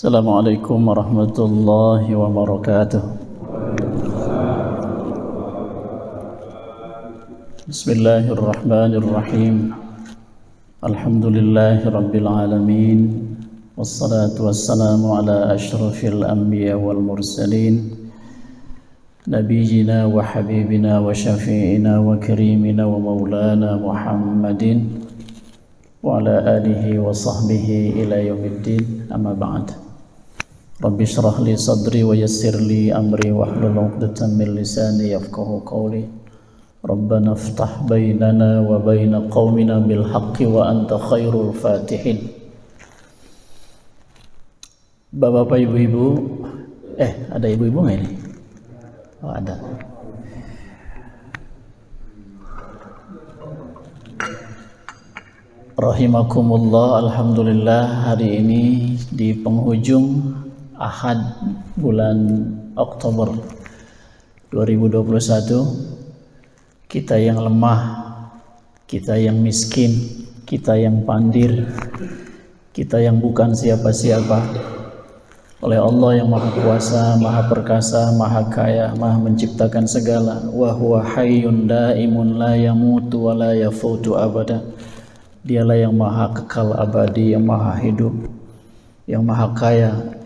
Assalamualaikum warahmatullahi wabarakatuh. Bismillahirrahmanirrahim. Alhamdulillahi rabbil alamin. Wassalatu wassalamu ala ashrafil anbiya wal mursalin, nabiyyina wa habibina wa syafi'ina wa karimina wa maulana Muhammadin wa ala alihi wa sahbihi ila yaumiddin, amma ba'd. Rabbi shrah li sadri wa yassir li amri wahlul 'uqdatam min lisani yafqahu qawli. Rabbana iftah bainana wa baina qaumina bil haqqi wa anta khairul fatihin. Bapak-bapak, ibu-ibu, ada ibu-ibu nggak ini? Oh, ada. Rahimakumullah. Alhamdulillah, hari ini di penghujung Ahad bulan Oktober 2021, kita yang lemah, kita yang miskin, kita yang pandir, kita yang bukan siapa-siapa, oleh Allah yang Maha Kuasa, Maha Perkasa, Maha Kaya, Maha Menciptakan segala. Wa huwa hayyun daimun la yamutu wa la yafutu abada. Dialah yang Maha Kekal abadi, yang Maha Hidup, yang Maha Kaya.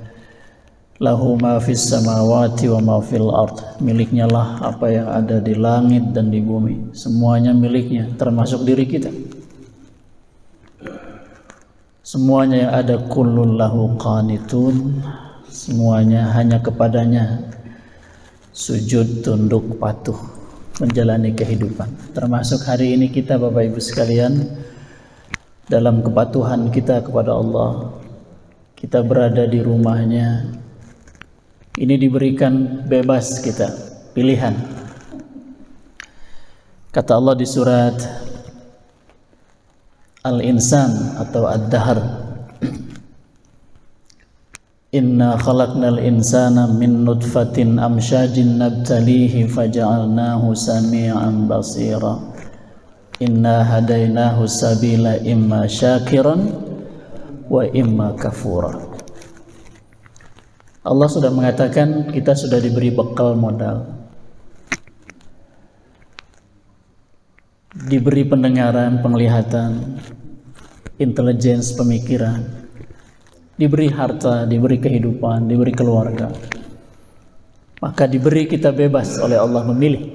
Lahu ma fis samawati wa ma fil ard. Miliknya lah apa yang ada di langit dan di bumi. Semuanya miliknya, termasuk diri kita. Semuanya yang ada kullun lahu qanitun. Semuanya hanya kepadanya sujud, tunduk, patuh, menjalani kehidupan. Termasuk hari ini kita, Bapak Ibu sekalian, dalam kepatuhan kita kepada Allah, kita berada di rumahnya. Ini diberikan bebas kita, pilihan. Kata Allah di surat Al-Insan atau Ad-Dahr, Inna khalaqnal insana min nutfatin amsyajin nabtalihi faja'alnahu sami'an basira. Inna hadainahu sabila imma syakiran wa imma kafura. Allah sudah mengatakan kita sudah diberi bekal modal, diberi pendengaran, penglihatan, intelijensi pemikiran, diberi harta, diberi kehidupan, diberi keluarga. Maka diberi kita bebas oleh Allah memilih.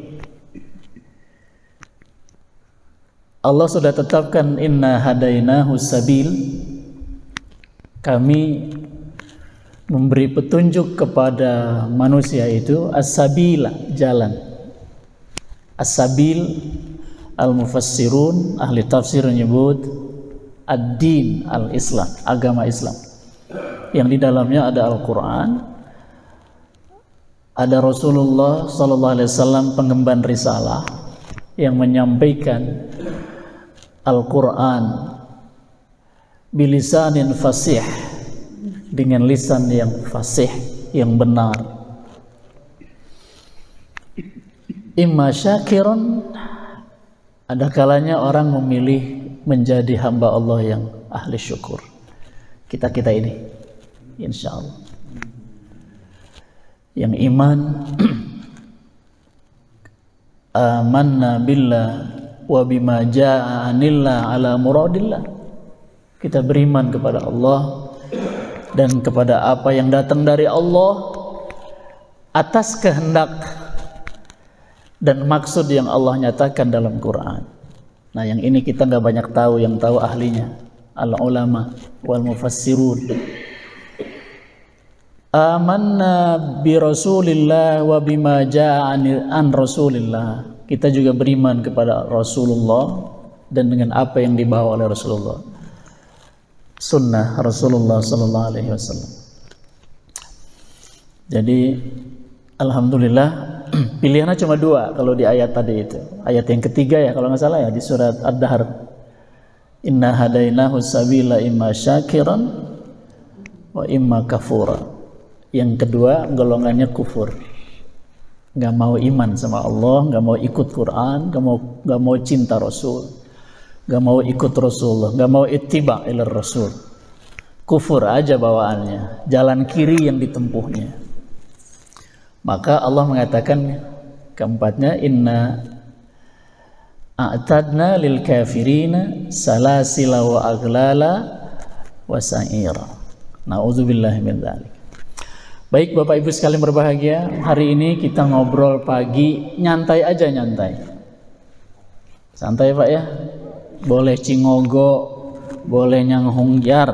Allah sudah tetapkan inna hadainahu sabil. Kami memberi petunjuk kepada manusia itu as-sabila, jalan. As-sabil, al-mufassirun, ahli tafsir menyebut ad-din, al-Islam, agama Islam, yang di dalamnya ada Al-Quran, ada Rasulullah sallallahu alaihi wasallam, pengemban risalah yang menyampaikan Al-Quran bilisanin fasih, dengan lisan yang fasih, yang benar. Imma syakiron, ada kalanya orang memilih menjadi hamba Allah yang ahli syukur. Kita ini, insya Allah, yang iman, amanna billah wa bima ja'a anillah ala muradillah. Kita beriman kepada Allah dan kepada apa yang datang dari Allah atas kehendak dan maksud yang Allah nyatakan dalam Quran. Nah, yang ini kita nggak banyak tahu, yang tahu ahlinya, al-ulama wal mufassirun. Amanna bi Rasulillah wa bima ja'a an Rasulillah. Kita juga beriman kepada Rasulullah dan dengan apa yang dibawa oleh Rasulullah, sunnah Rasulullah sallallahu alaihi wasallam. Jadi alhamdulillah, pilihannya cuma dua kalau di ayat tadi itu. Ayat yang ketiga ya kalau nggak salah ya, di surat Ad-Dahr. Inna hadainahu sabila imma syakiran wa imma kafura. Yang kedua golongannya kufur, nggak mau iman sama Allah, nggak mau ikut Quran, nggak mau cinta Rasul, nggak mau ikut Rasulullah, nggak mau ittiba ila Rasul. kufur aja bawaannya, jalan kiri yang ditempuhnya. Maka Allah mengatakan keempatnya, inna a'tadna lil kafirina salasila wa aghlala wa sa'ira. Na'udzubillahi min dzalik. Baik Bapak Ibu sekalian berbahagia, hari ini kita ngobrol pagi, nyantai aja, nyantai. Santai Pak ya. Boleh cingogo, boleh nyanghungjar,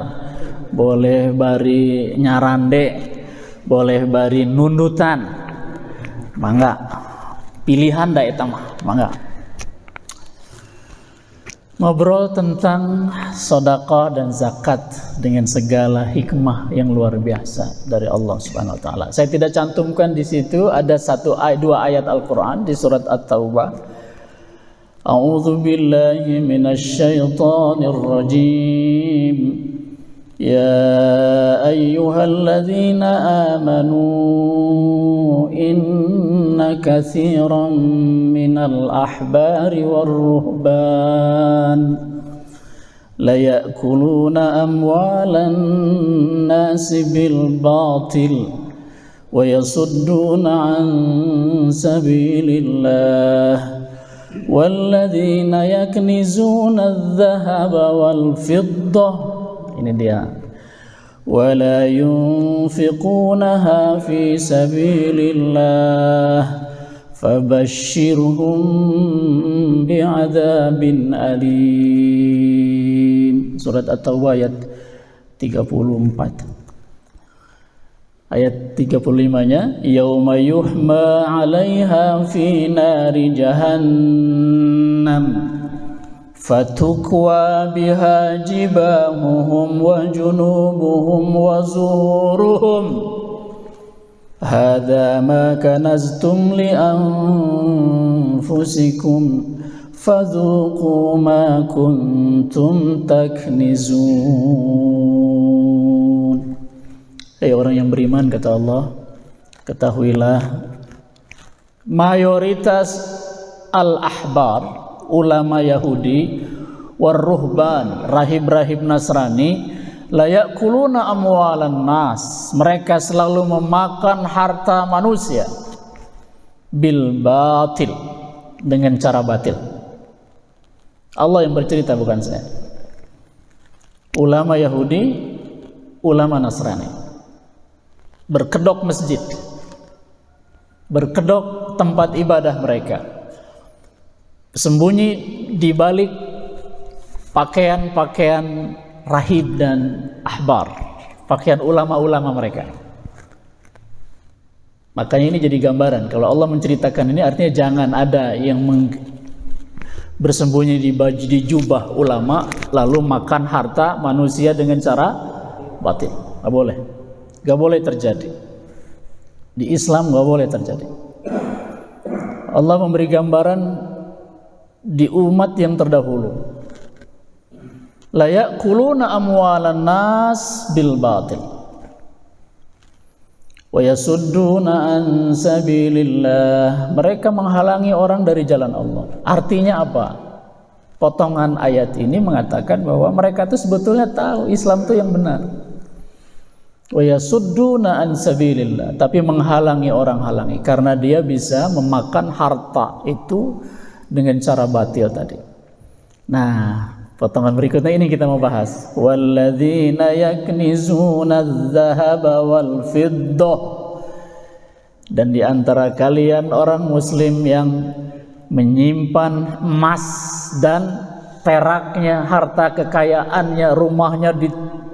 boleh bari nyarande, boleh bari nundutan. Mangga. Pilihan da eta mah, mangga. Ngobrol tentang sedekah dan zakat dengan segala hikmah yang luar biasa dari Allah Subhanahu wa taala. Saya tidak cantumkan di situ, ada dua ayat Al-Qur'an di surat At-Taubah. A'udzu billahi minasy syaithanir rajim. Ya ayyuhalladzina amanu inna katsiran minal ahbari war-ruhban la ya'kuluna amwalan nasi bil batil wa yasudduna an sabilillah walladzina yaknizuna adh-dhahaba wal fiddah, ini dia, wala yunfiqunaha fi sabilillah fabashshirhum bi'adzabin alim. Surat At-Taubah ayat 34. Ayat 35-nya, yauma yuhma 'alaiha fi nari jahannam fatukwa biha jibahuhum wa junubuhum wa zuhuruhum hadza ma kanaztum li anfusikum fadhuqu ma kuntum taknizun. Hai orang yang beriman, kata Allah, ketahuilah mayoritas al-ahbar, ulama Yahudi, war-ruhban, rahib-rahib Nasrani, la ya'kuluna amwalan nas, mereka selalu memakan harta manusia bil batil, dengan cara batil. Allah yang bercerita, bukan saya. Ulama Yahudi, ulama Nasrani berkedok masjid, berkedok tempat ibadah mereka, sembunyi di balik pakaian-pakaian rahib dan ahbar, pakaian ulama-ulama mereka. Makanya ini jadi gambaran, kalau Allah menceritakan ini artinya jangan ada yang bersembunyi di baju, di jubah ulama lalu makan harta manusia dengan cara batil. Gak boleh, gak boleh terjadi. Di Islam gak boleh terjadi. Allah memberi gambaran di umat yang terdahulu, la ya'kuluna amwalan nas bil batil wa yasudduna an sabilillah, mereka menghalangi orang dari jalan Allah. Artinya apa? Potongan ayat ini mengatakan bahwa mereka itu sebetulnya tahu Islam itu yang benar. Wa yasudduna an sabilillah, tapi menghalangi orang, halangi karena dia bisa memakan harta itu dengan cara batil tadi. Nah, potongan berikutnya ini kita mau bahas. Walladzina yaknizuna adh-dhahaba wal fiddah, dan di antara kalian orang muslim yang menyimpan emas dan peraknya, harta kekayaannya, rumahnya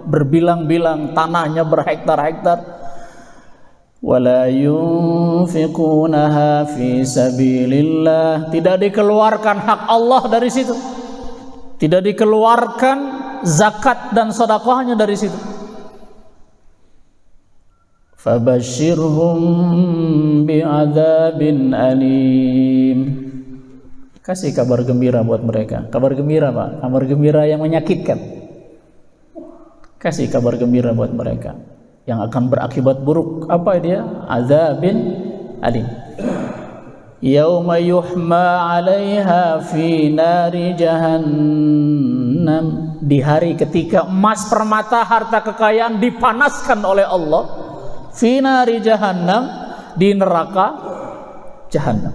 berbilang-bilang, tanahnya berhektar-hektar, wala yunfiqunaha fi sabilillah, tidak dikeluarkan hak Allah dari situ, tidak dikeluarkan zakat dan sedekahnya dari situ. Fabashshirhum bi'adzabin alim, kasih kabar gembira buat mereka. Kabar gembira Pak, kabar gembira yang menyakitkan. Kasih kabar gembira buat mereka yang akan berakibat buruk. Apa dia? Adzabin alim, yauma yuhma 'alaiha fi nari jahannam, di hari ketika emas, permata, harta kekayaan dipanaskan oleh Allah, fi nari jahannam, di neraka jahannam.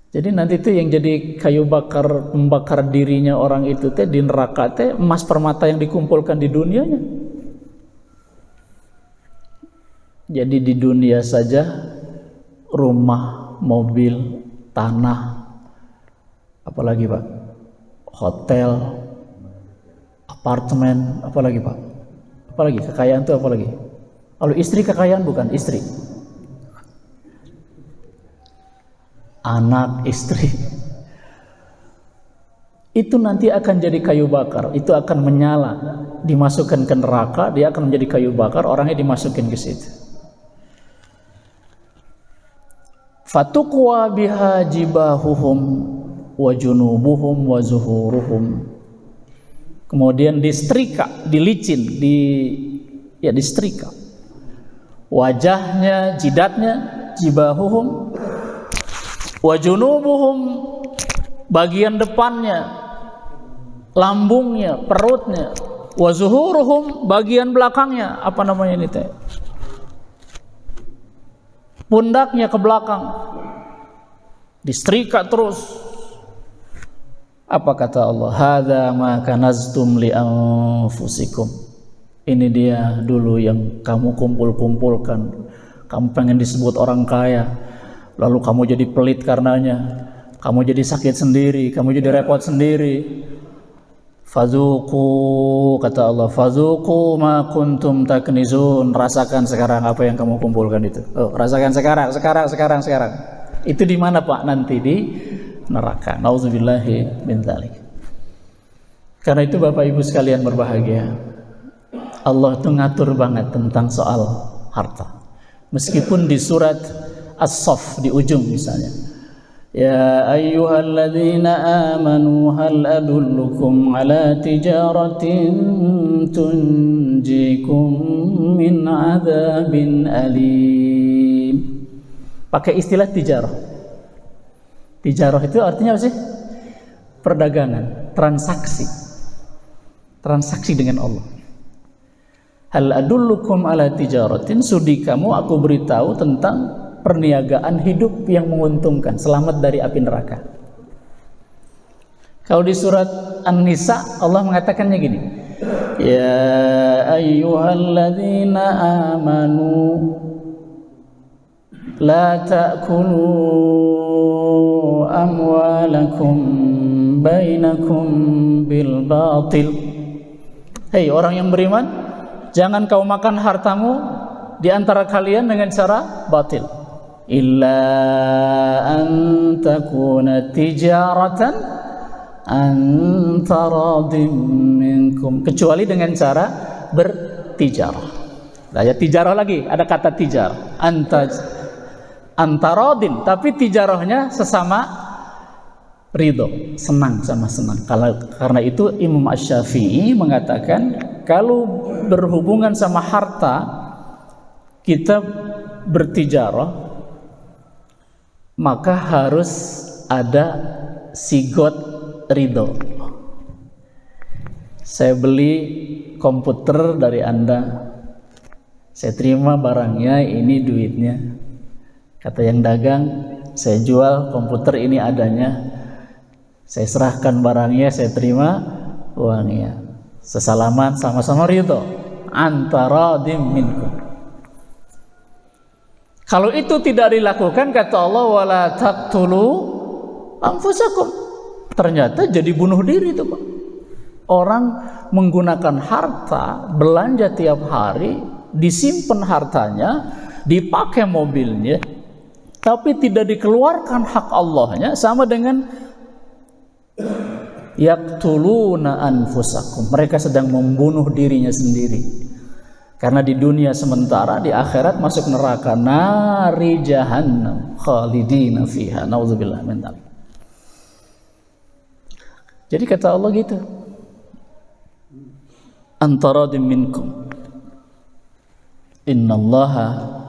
Jadi nanti itu yang jadi kayu bakar, membakar dirinya orang itu teh di neraka teh emas permata yang dikumpulkan di dunianya. Jadi di dunia saja rumah, mobil, tanah, apalagi Pak, hotel, apartemen, apalagi Pak, apalagi kekayaan itu apalagi. Kalau istri kekayaan bukan istri, anak, istri, itu nanti akan jadi kayu bakar, itu akan menyala, dimasukkan ke neraka, dia akan menjadi kayu bakar, orangnya dimasukin ke situ. Fatuqwa biha jibahuhum wa junubuhum wa zuhuruhum. Kemudian disetrika, dilicin, disetrika. Wajahnya, jidatnya, jibahuhum wa junubuhum, bagian depannya, lambungnya, perutnya, wa zuhuruhum, bagian belakangnya, apa namanya ini teh? Pundaknya ke belakang, disetrika terus. Apa kata Allah? Hadza ma kanaztum li anfusikum. Ini dia dulu yang kamu kumpul-kumpulkan. Kamu pengen disebut orang kaya, lalu kamu jadi pelit karenanya. Kamu jadi sakit sendiri, kamu jadi repot sendiri. Fazuqu, kata Allah, fazuqu ma kuntum taknizun. Rasakan sekarang apa yang kamu kumpulkan itu. Oh, rasakan sekarang. Itu di mana Pak? Nanti di neraka. Nauzubillahi min dzalik. Karena itu Bapak Ibu sekalian berbahagia, Allah itu ngatur banget tentang soal harta. Meskipun di surat As-Saff di ujung misalnya, ya ayyuhalladzina amanu hal adullukum ala tijaratin tunjikum min adzabin alim. Pakai istilah tijarah. Tijarah itu artinya apa sih? Perdagangan, transaksi dengan Allah. Hal adullukum ala tijaratin, sudi kamu aku beritahu tentang perniagaan hidup yang menguntungkan, selamat dari api neraka. Kalau di surat An-Nisa Allah mengatakannya gini, ya ayyuhalladzina amanu la ta'kulu amwalakum bainakum bil batil. Hei orang yang beriman, jangan kau makan hartamu di antara kalian dengan cara batil. Illa an takuna tijaratan an taradim minkum, kecuali dengan cara bertijarah. Nah, ya tijarah lagi, ada kata tijar, antaradin, tapi tijarahnya sesama ridho, senang sama senang. Karena itu Imam Asy-Syafi'i mengatakan kalau berhubungan sama harta kita bertijarah, maka harus ada sigot ridho. Saya beli komputer dari Anda, saya terima barangnya, ini duitnya. Kata yang dagang, saya jual komputer ini adanya, saya serahkan barangnya, saya terima uangnya. Sesalaman, sama-sama ridho, antara minkum. Kalau itu tidak dilakukan, kata Allah, wala taqtulu anfusakum, ternyata jadi bunuh diri itu Pak. Orang menggunakan harta, belanja tiap hari, disimpan hartanya, dipakai mobilnya, tapi tidak dikeluarkan hak Allahnya, sama dengan yaqtuluna anfusakum, mereka sedang membunuh dirinya sendiri. Karena di dunia sementara, di akhirat masuk neraka, nari jahannam khalidina fiha, naudzubillah min dzalik. Jadi kata Allah gitu, antaradim minkum innallaha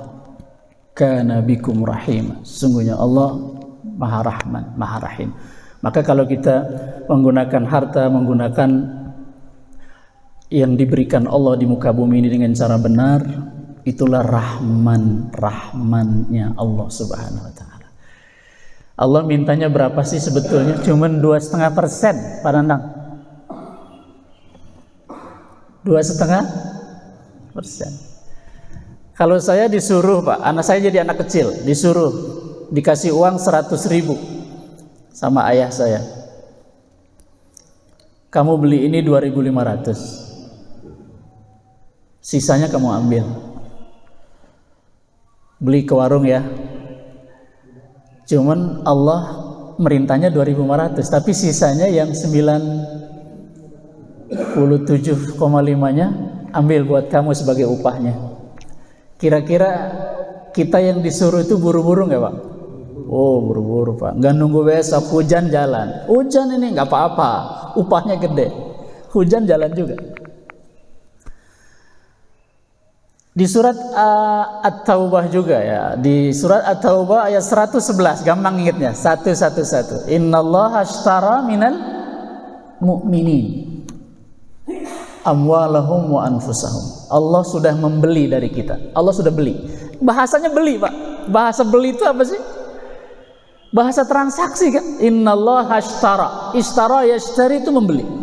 kana bikum rahim. Sesungguhnya Allah Maha Rahman, Maha Rahim. Maka kalau kita menggunakan harta, menggunakan yang diberikan Allah di muka bumi ini dengan cara benar, itulah rahmannya Allah Subhanahu wa taala. Allah mintanya berapa sih sebetulnya? Cuman 2,5%, Pak Nandang. 2,5%. Kalau saya disuruh, Pak, anak saya jadi anak kecil, disuruh dikasih uang 100.000 sama ayah saya. Kamu beli ini 2.500. Sisanya kamu ambil. Beli ke warung ya. Cuman Allah merintahnya 2.500, tapi sisanya yang 97,5-nya ambil buat kamu sebagai upahnya. Kira-kira kita yang disuruh itu buru-buru nggak, Pak? Oh, buru-buru, Pak. Nggak nunggu besok, hujan jalan. Hujan ini nggak apa-apa, upahnya gede. Hujan jalan juga. Di surat At-Taubah juga ya, di surat At-Taubah ayat 111, gampang ingatnya, 111. Innallaha ashtara minal mu'minin amwalahum wa anfusahum. Allah sudah membeli dari kita. Allah sudah beli. Bahasanya beli, Pak. Bahasa beli itu apa sih? Bahasa transaksi kan? Innallaha ashtara. Ishtara yashtari itu membeli.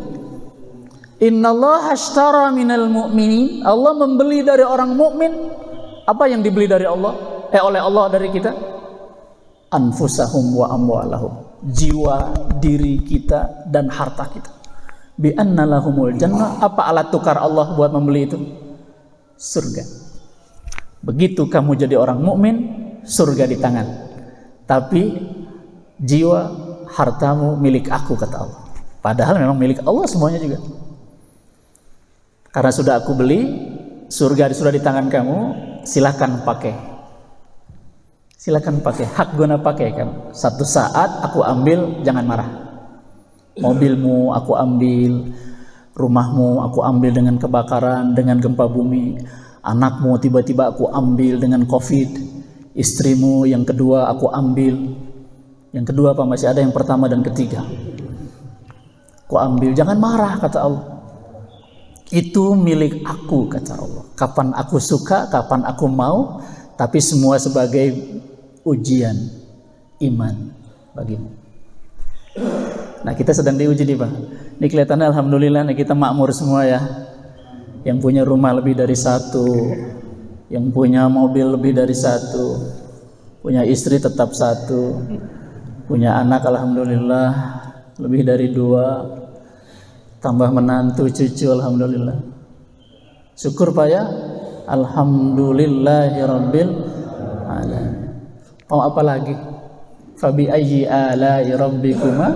Innallaha ashtara minal mu'minin. Allah membeli dari orang mukmin. Apa yang dibeli dari Allah? Oleh Allah dari kita? Anfusahum wa amwalahum. Jiwa, diri kita dan harta kita. Bi anna lahumul jannah. Apa alat tukar Allah buat membeli itu? Surga. Begitu kamu jadi orang mukmin, surga di tangan. Tapi jiwa, hartamu milik aku, kata Allah. Padahal memang milik Allah semuanya juga. Karena sudah aku beli, surga sudah di tangan kamu, silakan pakai. Silakan pakai, hak guna pakai kan. Satu saat aku ambil, jangan marah. Mobilmu aku ambil, rumahmu aku ambil dengan kebakaran, dengan gempa bumi. Anakmu tiba-tiba aku ambil dengan COVID. Istrimu yang kedua aku ambil. Yang kedua apa, masih ada yang pertama dan ketiga. Aku ambil, jangan marah, kata Allah. Itu milik aku, kata Allah. Kapan aku suka, kapan aku mau, tapi semua sebagai ujian iman bagimu. Nah, kita sedang diuji nih, Pak. Ini kelihatannya alhamdulillah nih, kita makmur semua ya. Yang punya rumah lebih dari satu, yang punya mobil lebih dari satu, punya istri tetap satu, punya anak alhamdulillah lebih dari 2, tambah menantu cucu alhamdulillah. Syukur Pak ya. Alhamdulillahirabbil alamin. Mau apa lagi? Fabi ayyi ala'i rabbikuma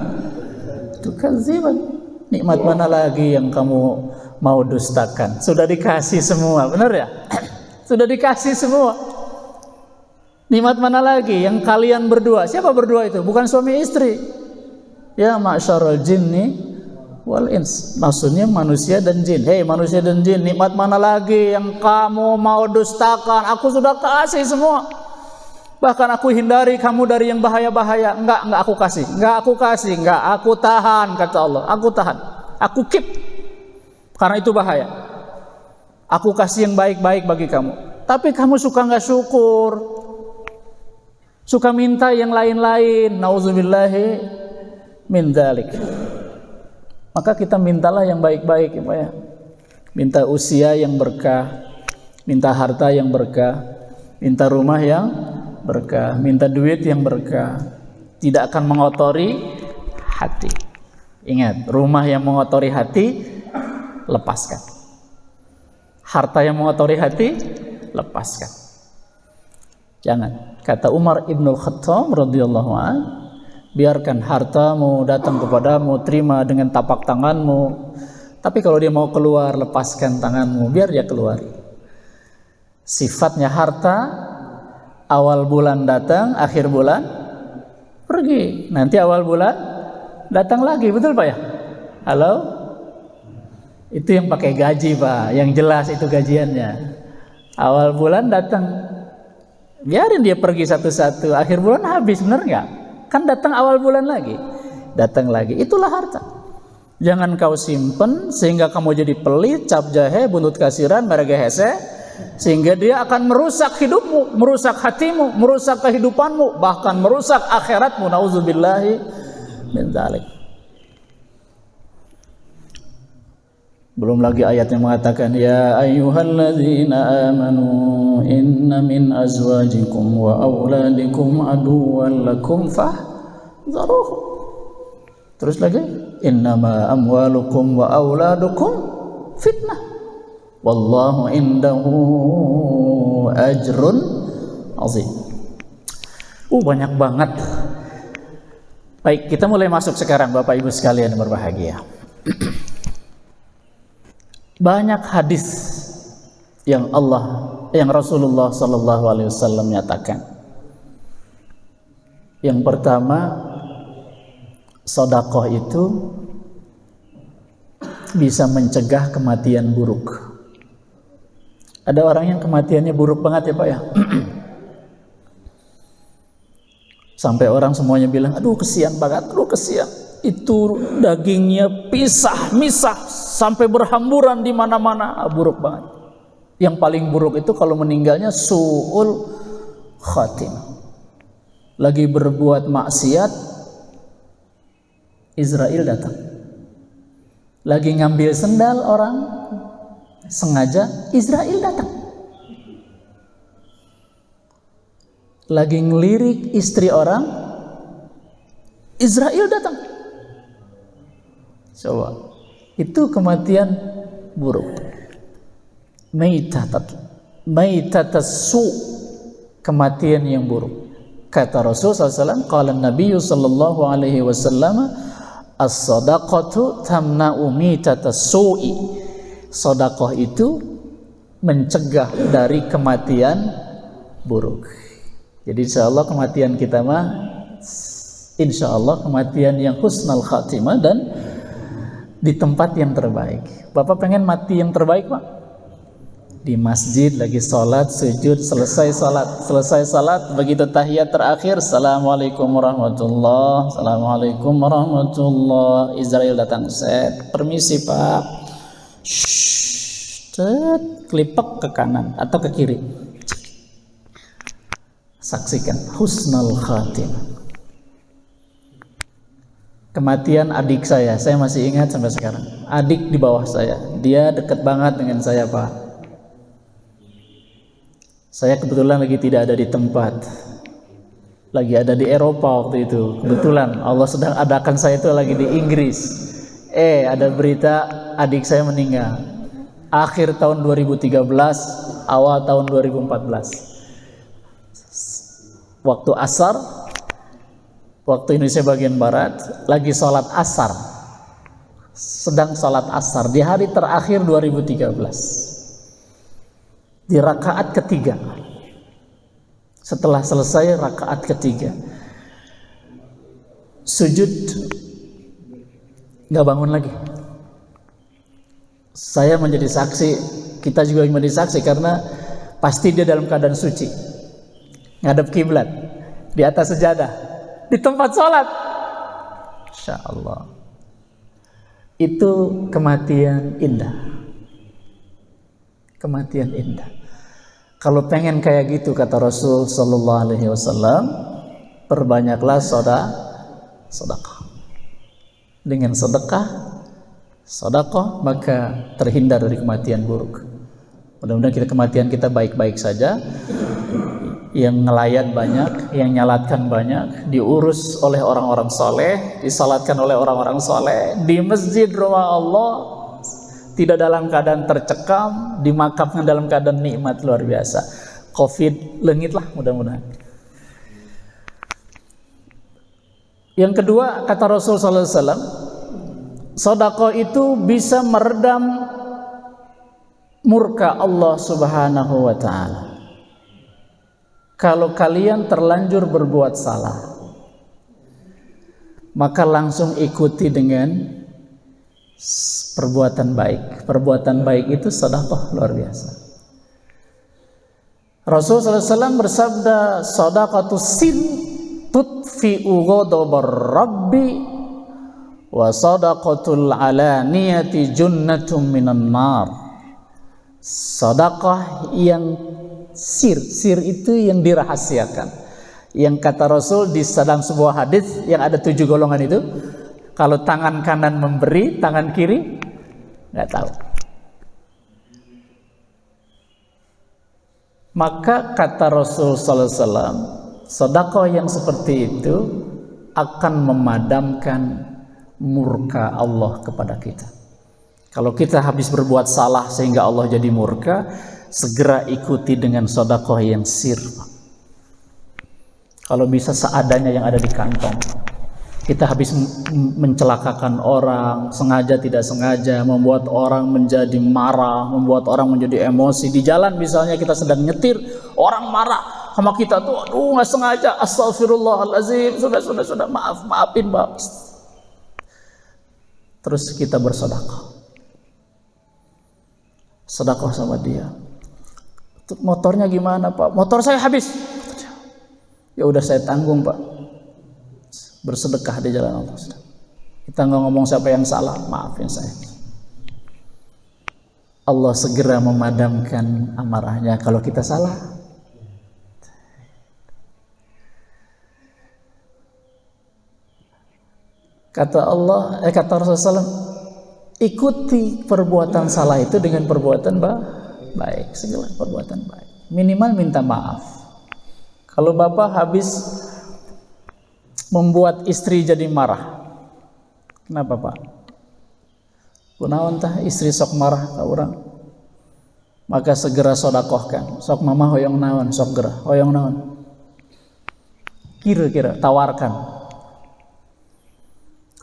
tukadziban. Nikmat mana lagi yang kamu mau dustakan? Sudah dikasih semua, benar ya? Sudah dikasih semua. Nikmat mana lagi yang kalian berdua? Siapa berdua itu? Bukan suami istri. Ya ma'syarul jinni wal ins, maksudnya manusia dan jin. Hei manusia dan jin, nikmat mana lagi yang kamu mau dustakan? Aku sudah kasih semua. Bahkan aku hindari kamu dari yang bahaya-bahaya. Enggak aku kasih. Enggak aku tahan, kata Allah. Aku tahan. Aku keep. Karena itu bahaya. Aku kasih yang baik-baik bagi kamu. Tapi kamu suka enggak syukur. Suka minta yang lain-lain. Nauzubillahi min dzalik. Maka kita mintalah yang baik-baik ya Pak ya. Minta usia yang berkah, minta harta yang berkah, minta rumah yang berkah, minta duit yang berkah. Tidak akan mengotori hati. Ingat, rumah yang mengotori hati, lepaskan. Harta yang mengotori hati, lepaskan. Jangan. Kata Umar Ibnul Khattab radhiyallahu anhu, biarkan hartamu datang kepadamu, terima dengan tapak tanganmu. Tapi kalau dia mau keluar, lepaskan tanganmu, biar dia keluar. Sifatnya harta, awal bulan datang, akhir bulan pergi. Nanti awal bulan datang lagi, betul Pak ya? Halo? Itu yang pakai gaji Pak, yang jelas itu gajiannya. Awal bulan datang, Biarin dia pergi satu-satu, akhir bulan habis, bener nggak? Kan datang awal bulan lagi, datang lagi. Itulah harta. Jangan kau simpen sehingga kamu jadi pelit, cap jahe, buntut kasiran, merege hese, sehingga dia akan merusak hidupmu, merusak hatimu, merusak kehidupanmu, bahkan merusak akhiratmu. Nauzubillahi min dzalik. Belum lagi ayat yang mengatakan ya ayyuhalladzina amanu inna min azwajikum wa auladikum aduwwan lakum fahdharuhum. Terus lagi innama amwalukum wa auladukum fitnah wallahu indahu ajrun azim. Banyak banget. Baik, kita mulai masuk sekarang Bapak Ibu sekalian yang berbahagia. Banyak hadis yang Rasulullah sallallahu alaihi wasallam nyatakan. Yang pertama, sedekah itu bisa mencegah kematian buruk. Ada orang yang kematiannya buruk banget ya Pak ya. Sampai orang semuanya bilang, aduh kesian banget, aduh kesian. Itu dagingnya misah sampai berhamburan di mana-mana, buruk banget. Yang paling buruk itu kalau meninggalnya su'ul khatimah. Lagi berbuat maksiat, Israel datang. Lagi ngambil sendal orang, sengaja Israel datang. Lagi ngelirik istri orang, Israel datang. Coba, itu kematian buruk. Maitatas su, kematian yang buruk. Kata Rasul SAW, qala Nabi sallallahu alaihi wasallam, as-sadaqatu tamna'u maitatas su'i. Sedekah itu mencegah dari kematian buruk. Jadi insyaallah kematian kita mah insyaallah kematian yang husnul khatimah dan di tempat yang terbaik. Bapak pengen mati yang terbaik Pak? Di masjid lagi sholat, sujud, selesai salat, begitu tahiyat terakhir, assalamualaikum warahmatullah, assalamualaikum warahmatullah, Israel datang, set, permisi Pak, klipek ke kanan atau ke kiri, saksikan husnul khatimah. Kematian adik saya masih ingat sampai sekarang. Adik di bawah saya, dia dekat banget dengan saya Pak. Saya kebetulan lagi tidak ada di tempat, lagi ada di Eropa waktu itu. Kebetulan Allah sedang adakan saya itu lagi di Inggris. Ada berita adik saya meninggal. Akhir tahun 2013, awal tahun 2014. Waktu asar, waktu Indonesia bagian barat, lagi sholat asar, sedang sholat asar di hari terakhir 2013, di rakaat ketiga. Setelah selesai rakaat ketiga, sujud, nggak bangun lagi. Saya menjadi saksi, kita juga menjadi saksi karena pasti dia dalam keadaan suci, ngadep kiblat, di atas sejadah, di tempat sholat. Insya Allah, itu kematian indah. Kematian indah. Kalau pengen kayak gitu kata Rasul Sallallahu Alaihi Wasallam, perbanyaklah sedekah. Dengan sedekah maka terhindar dari kematian buruk. Mudah-mudahan kematian kita baik-baik saja. Yang ngelayat banyak, yang nyalatkan banyak, diurus oleh orang-orang soleh, disalatkan oleh orang-orang soleh, di masjid rumah Allah, tidak dalam keadaan tercekam, dimakamkan dalam keadaan nikmat luar biasa. Covid lengit lah mudah-mudahan. Yang kedua kata Rasul sallallahu alaihi wasallam, sedekah itu bisa meredam murka Allah Subhanahu wa taala. Kalau kalian terlanjur berbuat salah, maka langsung ikuti dengan perbuatan baik. Perbuatan baik itu sedekah luar biasa. Rasul sallallahu alaihi wasallam bersabda, "Shadaqatus sir tutfi'u ghadabar rabbi wa shadaqatul alaniyati junnatun minan nar." Sedekah yang sir itu yang dirahasiakan. Yang kata Rasul di dalam sebuah hadis yang ada 7 golongan itu, kalau tangan kanan memberi, tangan kiri nggak tahu. Maka kata Rasul sallallahu alaihi wasallam, sedekah yang seperti itu akan memadamkan murka Allah kepada kita. Kalau kita habis berbuat salah sehingga Allah jadi murka, segera ikuti dengan sedekah yang sir. Kalau bisa seadanya yang ada di kantong. Kita habis mencelakakan orang, sengaja tidak sengaja, membuat orang menjadi marah, membuat orang menjadi emosi. Di jalan misalnya kita sedang nyetir, orang marah sama kita tuh, aduh nggak sengaja, astagfirullahaladzim, sudah, maafin Pak. Terus kita bersedekah. Sedekah sama dia. Motornya gimana Pak? Motor saya habis. Ya udah saya tanggung Pak. Bersedekah di jalan Allah. Kita nggak ngomong siapa yang salah, maafin saya. Allah segera memadamkan amarahnya kalau kita salah. Kata Allah, kata Rasulullah, ikuti perbuatan salah itu dengan perbuatan baik, segala perbuatan baik. Minimal minta maaf. Kalau bapak habis membuat istri jadi marah, kenapa Pak? Kunaon tah istri sok marah ka urang? Maka segera sodakohkan. Sok mama hoyong naon, sok gerah hoyong naon. Kira-kira tawarkan.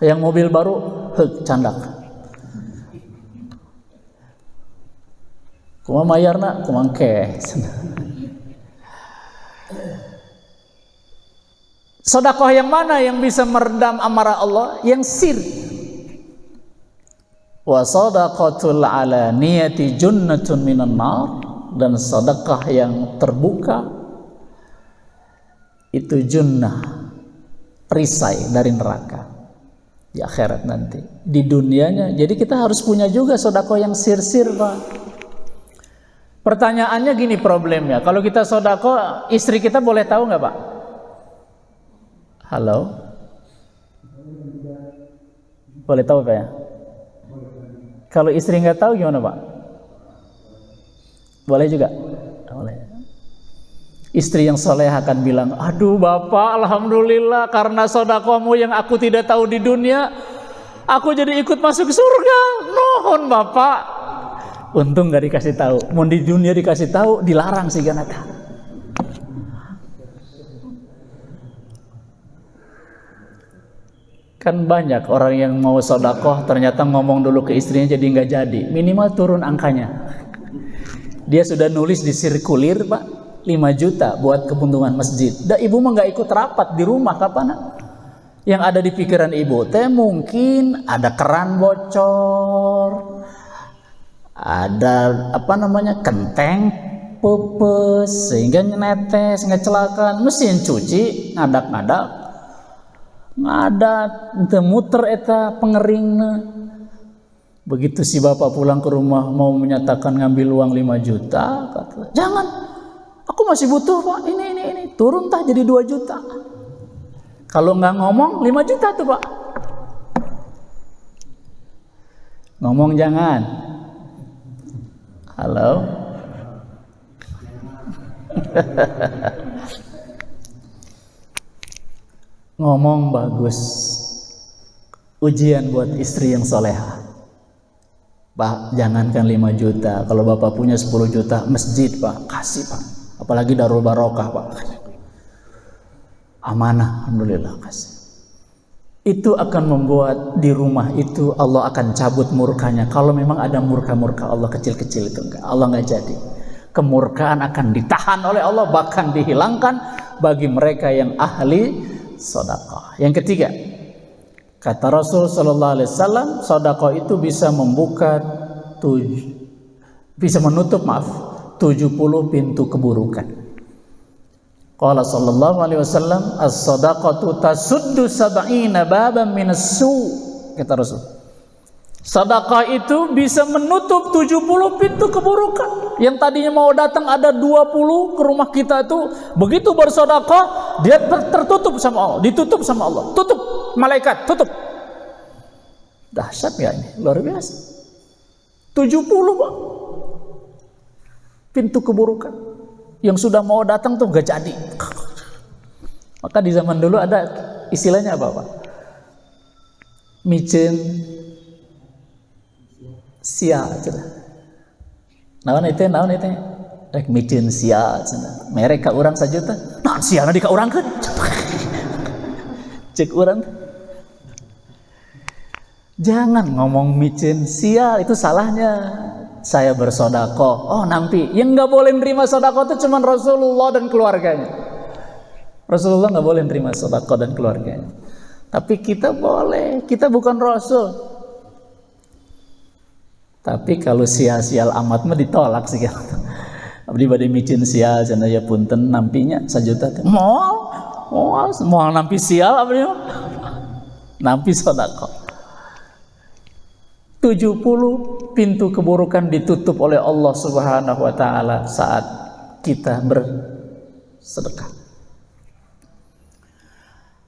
Yang mobil baru, heuk candak. Kumaha mayarna? Kumaha keh. Sedekah yang mana yang bisa meredam amarah Allah? Yang sir. Wa sadaqatul alaniyati junnatun minan nar, dan sedekah yang terbuka itu junnah, perisai dari neraka di akhirat nanti. Di dunianya, jadi kita harus punya juga sedekah yang sir-sir, Pak. Pertanyaannya gini problemnya, kalau kita sedekah, istri kita boleh tahu nggak Pak? Halo? Boleh tahu Pak ya? Kalau istri nggak tahu gimana Pak? Boleh juga? Boleh. Istri yang soleh akan bilang, aduh Bapak, alhamdulillah karena sedekahmu yang aku tidak tahu di dunia, aku jadi ikut masuk surga. Nuhun Bapak. Untung nggak dikasih tahu. Mau di dunia dikasih tahu, dilarang sih ganaka. Kan banyak orang yang mau sedekah ternyata ngomong dulu ke istrinya jadi nggak jadi. Minimal turun angkanya. Dia sudah nulis di sirkulir Pak, 5 juta buat keuntungan masjid. Dah ibu mah nggak ikut rapat di rumah kapan? Yang ada di pikiran ibu teh mungkin ada keran bocor, ada kenteng pepes sehingga netes, ngecelakaan, mesin cuci ngadak-ngadak. Ada muter eta pengeringna. Begitu si bapak pulang ke rumah mau menyatakan ngambil uang 5 juta, kata, jangan, aku masih butuh Pak, ini turun tah jadi 2 juta. Kalau nggak ngomong 5 juta tuh Pak. Ngomong jangan. Halo. Ngomong bagus. Ujian buat istri yang soleha. Pak, jangankan 5 juta. Kalau Bapak punya 10 juta, masjid Pak, kasih Pak. Apalagi Darul Barokah Pak. Amanah, alhamdulillah kasih. Itu akan membuat di rumah itu Allah akan cabut murkanya. Kalau memang ada murka-murka Allah kecil-kecil itu enggak. Allah enggak jadi. Kemurkaan akan ditahan oleh Allah, bahkan dihilangkan bagi mereka yang ahli sedekah. Yang ketiga, kata Rasul sallallahu alaihi wasallam, sedekah itu bisa menutup 70 pintu keburukan. Qala sallallahu alaihi wasallam, as-shadaqatu tasuddu sab'ina baban minas-su'. Kata Rasul, sedekah itu bisa menutup 70 pintu keburukan. Yang tadinya mau datang ada 20 ke rumah kita itu, begitu bersedekah dia tertutup sama Allah, ditutup sama Allah. Tutup, malaikat tutup. Dahsyat ya ini, luar biasa. 70 Pak, pintu keburukan yang sudah mau datang tuh gak jadi. Maka di zaman dulu ada istilahnya apa Pak? Micin sia cenah. Naon itu? Rek micin sia cenah. Merek ka urang sajuta. Naon siana di ka urangkeun? Cek urang. Jangan ngomong micin sia, itu salahnya. Saya bersedekah. Oh, nanti yang enggak boleh nerima sedekah itu cuma Rasulullah dan keluarganya. Rasulullah enggak boleh nerima sedekah dan keluarganya. Tapi kita boleh. Kita bukan Rasul. Tapi kalau sia-sial amat mah ditolak sih kan. Abdi bade micin sial cenah ya punten nampinya sajuta teh. Moal nampi sial abdi mah. Nampi sedekah. 70 pintu keburukan ditutup oleh Allah Subhanahu wa taala saat kita bersedekah.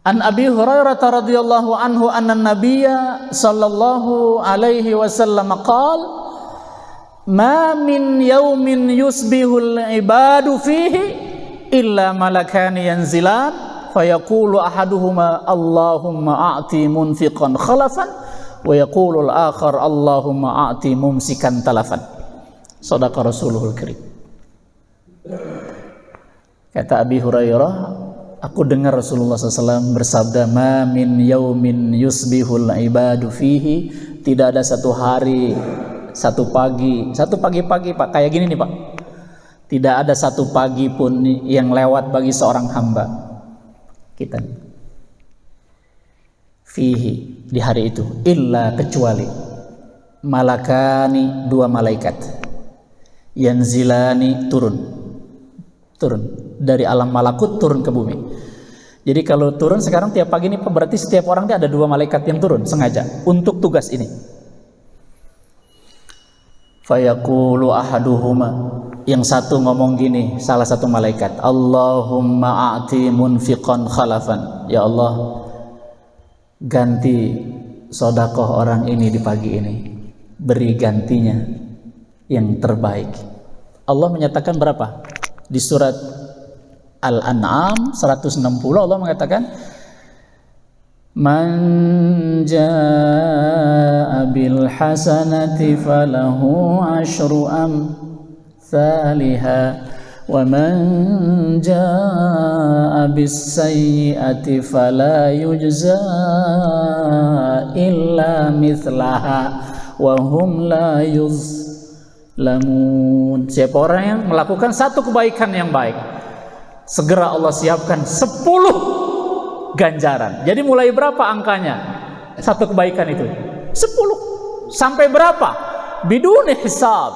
An Abi Hurairah radhiyallahu anhu anna Nabiyya sallallahu alaihi wasallam qala ma min yaumin yusbihul ibadu fihi illa malakani yanzilan fayaqulu ahaduhuma Allahumma a'ti munfiqan khalafan wa yaqulu al-akhar Allahumma a'ti mumsikan talafan. Shadaqa Rasulul Karim. Kata Abi Hurairah, aku dengar Rasulullah SAW bersabda, ma min yaumin yusbihul ibadu fihi, tidak ada satu hari, satu pagi-pagi Pak, kayak gini nih Pak, tidak ada satu pagi pun yang lewat bagi seorang hamba kita nih, fihi, di hari itu, illa kecuali malakani, 2 malaikat, yanzilani, turun dari alam malakut turun ke bumi. Jadi kalau turun sekarang tiap pagi ini berarti setiap orang dia ada 2 malaikat yang turun sengaja untuk tugas ini. Fayaqulu ahaduhuma, yang satu ngomong gini, salah satu malaikat, Allahumma a'ti munfiqan khalafan, ya Allah ganti sedekah orang ini di pagi ini, beri gantinya yang terbaik. Allah menyatakan berapa? Di surat Al-An'am 160 Allah mengatakan, man jaa bil hasanati falahu asyru amsalha wa man jaa bis sayyi'ati fala yujza illa mithlaha wa hum la yuzlamun. Siapa orang yang melakukan satu kebaikan yang baik, segera Allah siapkan 10 ganjaran. Jadi mulai berapa angkanya satu kebaikan itu? 10. Sampai berapa? Biduni hisab.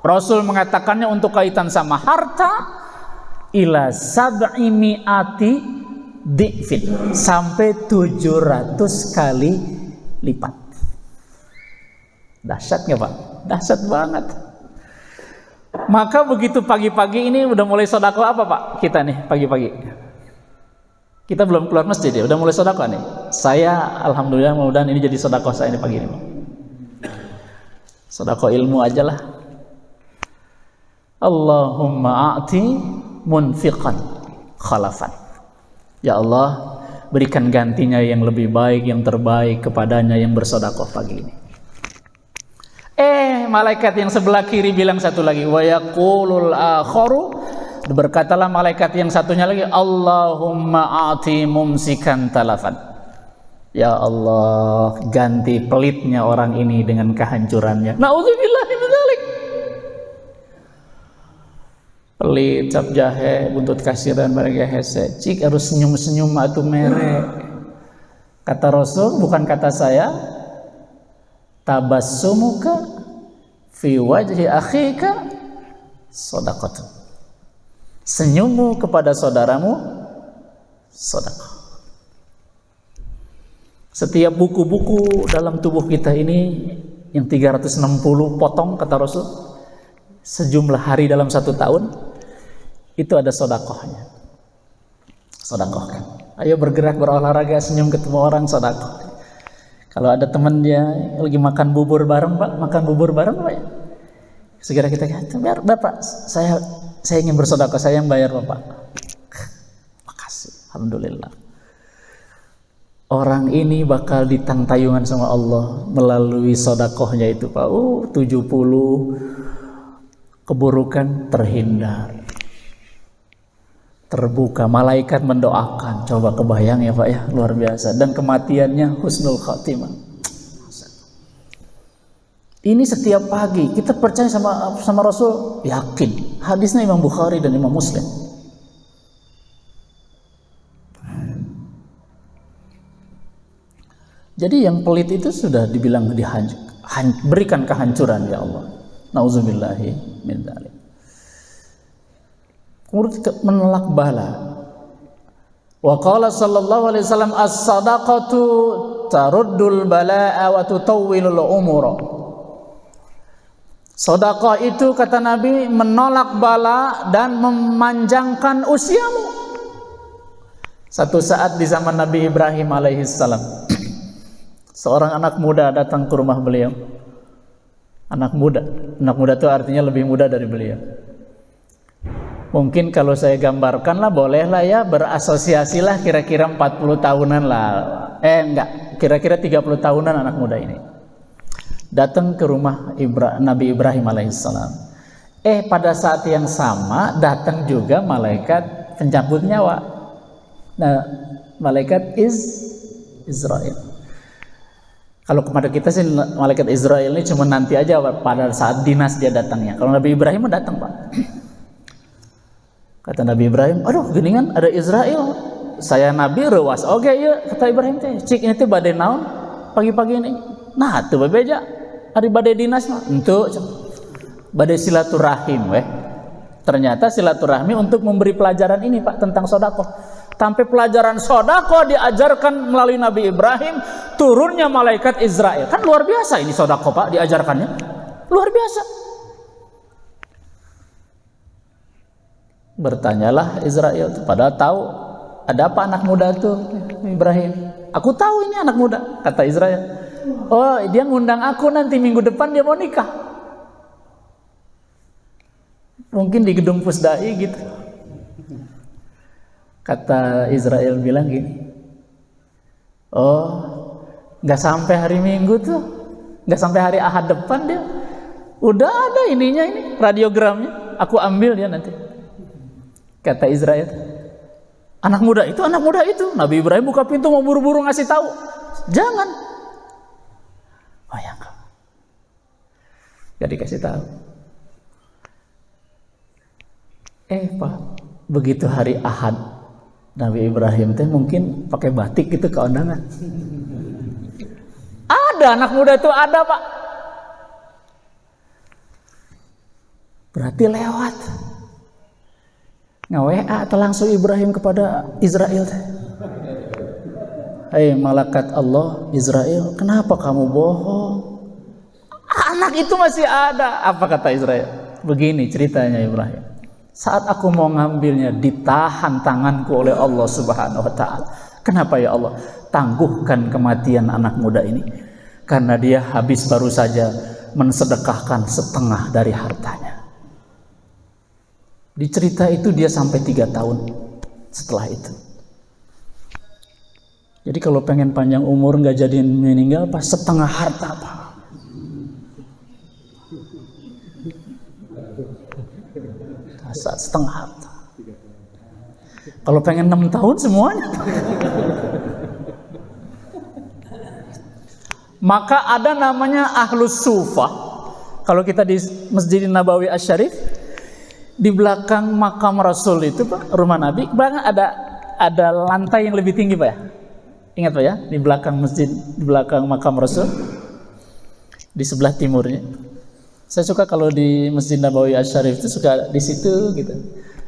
Rasul mengatakannya untuk kaitan sama harta, ila sab'i mi'ati di'fin, sampai 700 kali lipat. Dahsyat nggak Pak? Dahsyat banget. Maka begitu pagi-pagi ini udah mulai sedekah apa Pak? Kita nih pagi-pagi. Kita belum keluar masjid ya, udah mulai sedekah nih. Saya alhamdulillah mudah-mudahan ini jadi sedekah saya ini pagi ini Pak. Sedekah ilmu aja lah. Allahumma a'ti munfiqan khalafan. Ya Allah, berikan gantinya yang lebih baik, yang terbaik kepadanya yang bersedekah pagi ini. Malaikat yang sebelah kiri bilang satu lagi, wa yaqulul akharu, berkatalah malaikat yang satunya lagi, Allahumma a'ti mumsikan talafan. Ya Allah, ganti pelitnya orang ini dengan kehancurannya. Na'udzubillahi min dzalik. Pelit, cap jahe, buntut kasiran mereka hese. Cik harus senyum-senyum atuh merek. Kata Rasul, bukan kata saya. Tabassumuka fi wajhi akhika shadaqatun. Senyummu kepada saudaramu sedekah. Setiap buku-buku dalam tubuh kita ini yang 360 potong kata Rasul, sejumlah hari dalam 1 tahun, itu ada sedekahnya. Sedekahkan. Ayo bergerak, berolahraga, senyum ketemu orang, sedekah. Kalau ada teman dia lagi makan bubur bareng, Pak, makan bubur bareng, Pak ya. Segera kita kata, biar Bapak, saya ingin bersedekah, saya yang bayar Bapak. Makasih, alhamdulillah. Orang ini bakal ditantayungan sama Allah melalui sedekahnya itu, Pak. 70 keburukan terhindar. Terbuka, malaikat mendoakan. Coba kebayang ya Pak ya, luar biasa. Dan kematiannya husnul khatimah. Ini setiap pagi kita percaya sama Rasul, yakin. Hadisnya Imam Bukhari dan Imam Muslim. Jadi yang pelit itu sudah dibilang berikan kehancuran ya Allah. Nauzubillahi min dzalik. Kemudian menolak bala. Wa qala sallallahu alaihi wasallam as-sadaqatu taruddul balaa wa tutawwilul umura. Sedekah itu kata Nabi menolak bala dan memanjangkan usiamu. Satu saat di zaman Nabi Ibrahim alaihissalam, seorang anak muda datang ke rumah beliau. Anak muda itu artinya lebih muda dari beliau. Mungkin kalau saya gambarkan lah, bolehlah ya, berasosiasilah kira-kira 40 tahunan lah. Enggak, kira-kira 30 tahunan anak muda ini. Datang ke rumah Nabi Ibrahim alaihissalam. Pada saat yang sama datang juga malaikat pencabut nyawa. Nah, malaikat Israel. Kalau kepada kita sih malaikat Israel ini cuma nanti aja pada saat dinas dia datangnya. Kalau Nabi Ibrahim datang, Pak. Kata Nabi Ibrahim, aduh geningan ada Israel. Saya Nabi rewas. Oke, ya kata Ibrahim teh, cik ini teh badai naon pagi-pagi ini. Nah, tuh bebeja. Hari badai dinas mah. Entu badai silaturahim weh. Ternyata silaturahmi untuk memberi pelajaran ini, Pak, tentang sedekah. Sampai pelajaran sedekah diajarkan melalui Nabi Ibrahim, turunnya malaikat Israel. Kan luar biasa ini sedekah, Pak, diajarkannya. Luar biasa. Bertanyalah Israel, padahal tahu ada apa anak muda tuh Ibrahim. Aku tahu ini anak muda, kata Israel. Oh, dia ngundang aku nanti minggu depan dia mau nikah. Mungkin di gedung Pusdai gitu. Kata Israel bilang gini, oh, nggak sampai hari Minggu tuh, nggak sampai hari Ahad depan dia, udah ada ininya ini radiogramnya, aku ambil dia nanti. Kata Israel, anak muda itu, Nabi Ibrahim buka pintu mau buru-buru ngasih tahu, jangan, oh ya enggak, gak dikasih tahu. Pak, begitu hari Ahad, Nabi Ibrahim teh mungkin pakai batik gitu ke undangan. Ada anak muda itu ada, Pak. Berarti lewat. Nge-WA atau langsung Ibrahim kepada Israel. Hei malaikat Allah Israel, kenapa kamu bohong? Anak itu masih ada. Apa kata Israel? Begini ceritanya Ibrahim. Saat aku mau ngambilnya ditahan tanganku oleh Allah Subhanahu wa taala. Kenapa ya Allah? Tangguhkan kematian anak muda ini karena dia habis baru saja mensedekahkan setengah dari hartanya. Di cerita itu dia sampai 3 tahun setelah itu. Jadi kalau pengen panjang umur nggak jadi meninggal pas setengah harta, Pak. Setengah harta. Kalau pengen 6 tahun semuanya. Maka ada namanya Ahlus Sufah. Kalau kita di Masjid Nabawi Asy-Syarif, di belakang makam Rasul itu, Pak, rumah Nabi, belakang ada lantai yang lebih tinggi, Pak ya. Ingat Pak ya, di belakang masjid, di belakang makam Rasul, di sebelah timurnya. Saya suka kalau di Masjid Nabawi Asy-Syarif itu suka di situ gitu.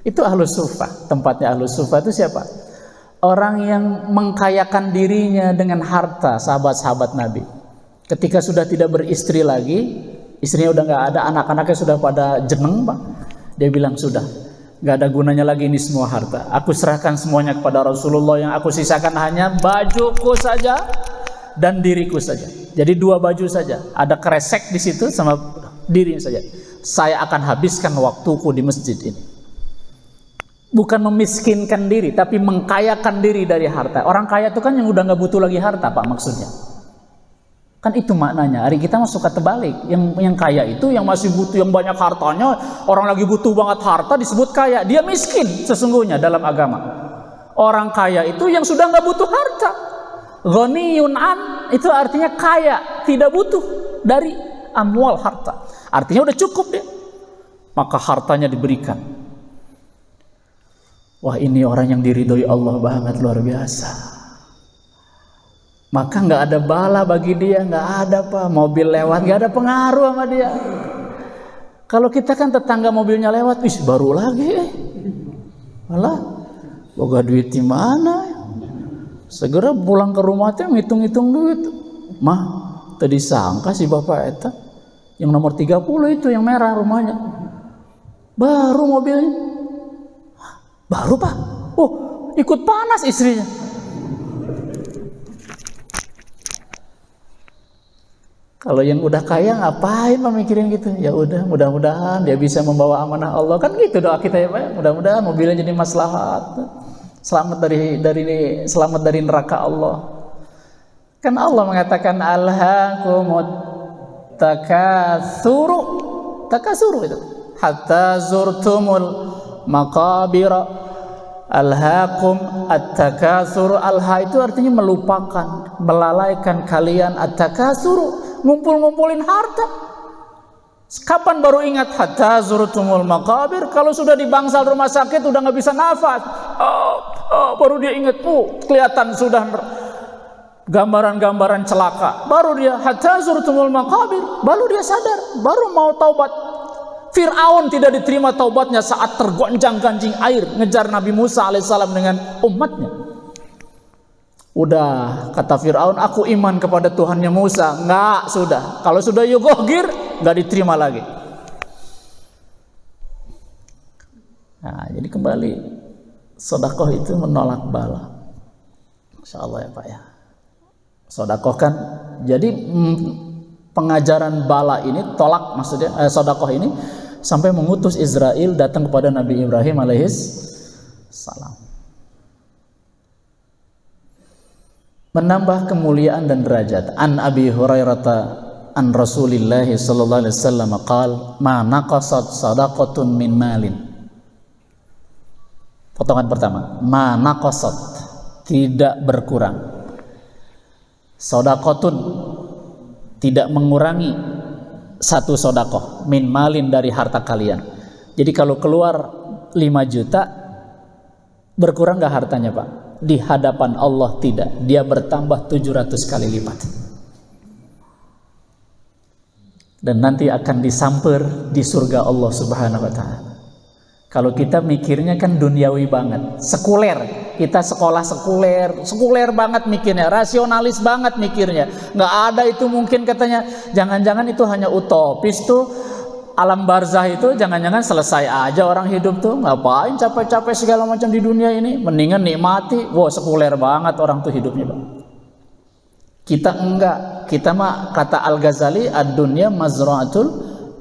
Itu Ahlus Suffah, tempatnya Ahlus Suffah itu siapa? Orang yang mengkayakan dirinya dengan harta sahabat-sahabat Nabi. Ketika sudah tidak beristri lagi, istrinya udah nggak ada, anak-anaknya sudah pada jeneng, Pak. Dia bilang sudah, nggak ada gunanya lagi ini semua harta. Aku serahkan semuanya kepada Rasulullah, yang aku sisakan hanya bajuku saja dan diriku saja. Jadi 2 baju saja, ada kresek di situ sama dirinya saja. Saya akan habiskan waktuku di masjid ini. Bukan memiskinkan diri, tapi mengkayakan diri dari harta. Orang kaya itu kan yang udah nggak butuh lagi harta, Pak, maksudnya. Kan itu maknanya. Hari kita mah suka terbalik. Yang kaya itu yang masih butuh, yang banyak hartanya. Orang lagi butuh banget harta disebut kaya. Dia miskin sesungguhnya dalam agama. Orang kaya itu yang sudah nggak butuh harta. Ghaniyun an itu artinya kaya, tidak butuh dari amwal harta. Artinya udah cukup dia. Maka hartanya diberikan. Wah, ini orang yang diridhoi Allah banget, luar biasa. Maka nggak ada bala bagi dia, nggak ada, Pak. Mobil lewat nggak ada pengaruh sama dia. Kalau kita kan tetangga mobilnya lewat, wis baru lagi. Malah, boga duit di mana? Segera pulang ke rumah teh ngitung-ngitung duit. Mah, tadi sangka si bapak eta yang nomor 30 itu yang merah rumahnya. Baru mobilnya. Baru, Pak. Oh, ikut panas istrinya. Kalau yang udah kaya ngapain mikirin gitu? Ya udah, mudah-mudahan dia bisa membawa amanah Allah. Kan gitu doa kita ya, Pak. Mudah-mudahan mobilnya jadi maslahat. Selamat dari neraka Allah. Kan Allah mengatakan alhaakumut takatsuru. Takatsuru itu. Hatta zurtumul maqabira. Alhaakum at-takatsur. Alha itu artinya melupakan, melalaikan kalian at-takatsur, ngumpul-ngumpulin harta. Kapan baru ingat? Hatta zurtumul maqabir. Kalau sudah di bangsal rumah sakit udah nggak bisa nafas, baru dia ingat. Kelihatan sudah gambaran-gambaran celaka. Baru dia hatta zurtumul maqabir, baru dia sadar, baru mau taubat. Fir'aun tidak diterima taubatnya saat tergonjang-ganjing air ngejar Nabi Musa alaihissalam dengan umatnya. Udah kata Fir'aun, aku iman kepada Tuhannya Musa. Nggak, sudah. Kalau sudah yugohgir, nggak diterima lagi. Nah, jadi kembali, sedekah itu menolak bala. Masya Allah ya Pak ya. Sedekah kan, jadi pengajaran bala ini, tolak maksudnya, sedekah ini sampai mengutus Israel datang kepada Nabi Ibrahim alaihis salam. Menambah kemuliaan dan derajat. An Abi Hurairah an Rasulillah sallallahu alaihi wasallam qaal ma naqasat sadaqatun min malin. Potongan pertama, ma naqasat, tidak berkurang. Sadaqatun, tidak mengurangi satu sedekah min malin dari harta kalian. Jadi kalau keluar 5 juta, berkurang nggak hartanya, Pak? Di hadapan Allah tidak, dia bertambah 700 kali lipat. Dan nanti akan disamper di surga Allah Subhanahu wa taala. Kalau kita mikirnya kan duniawi banget, sekuler. Kita sekolah sekuler banget mikirnya, rasionalis banget mikirnya. Nggak ada itu mungkin katanya. Jangan-jangan itu hanya utopis tuh. Alam barzah itu jangan-jangan selesai aja orang hidup tuh. Ngapain capek-capek segala macam di dunia ini? Mendingan nikmati. Wah, sekuler banget orang tuh hidupnya, Bang. Kita enggak. Kita mah kata Al-Ghazali, ad-dunya mazra'atul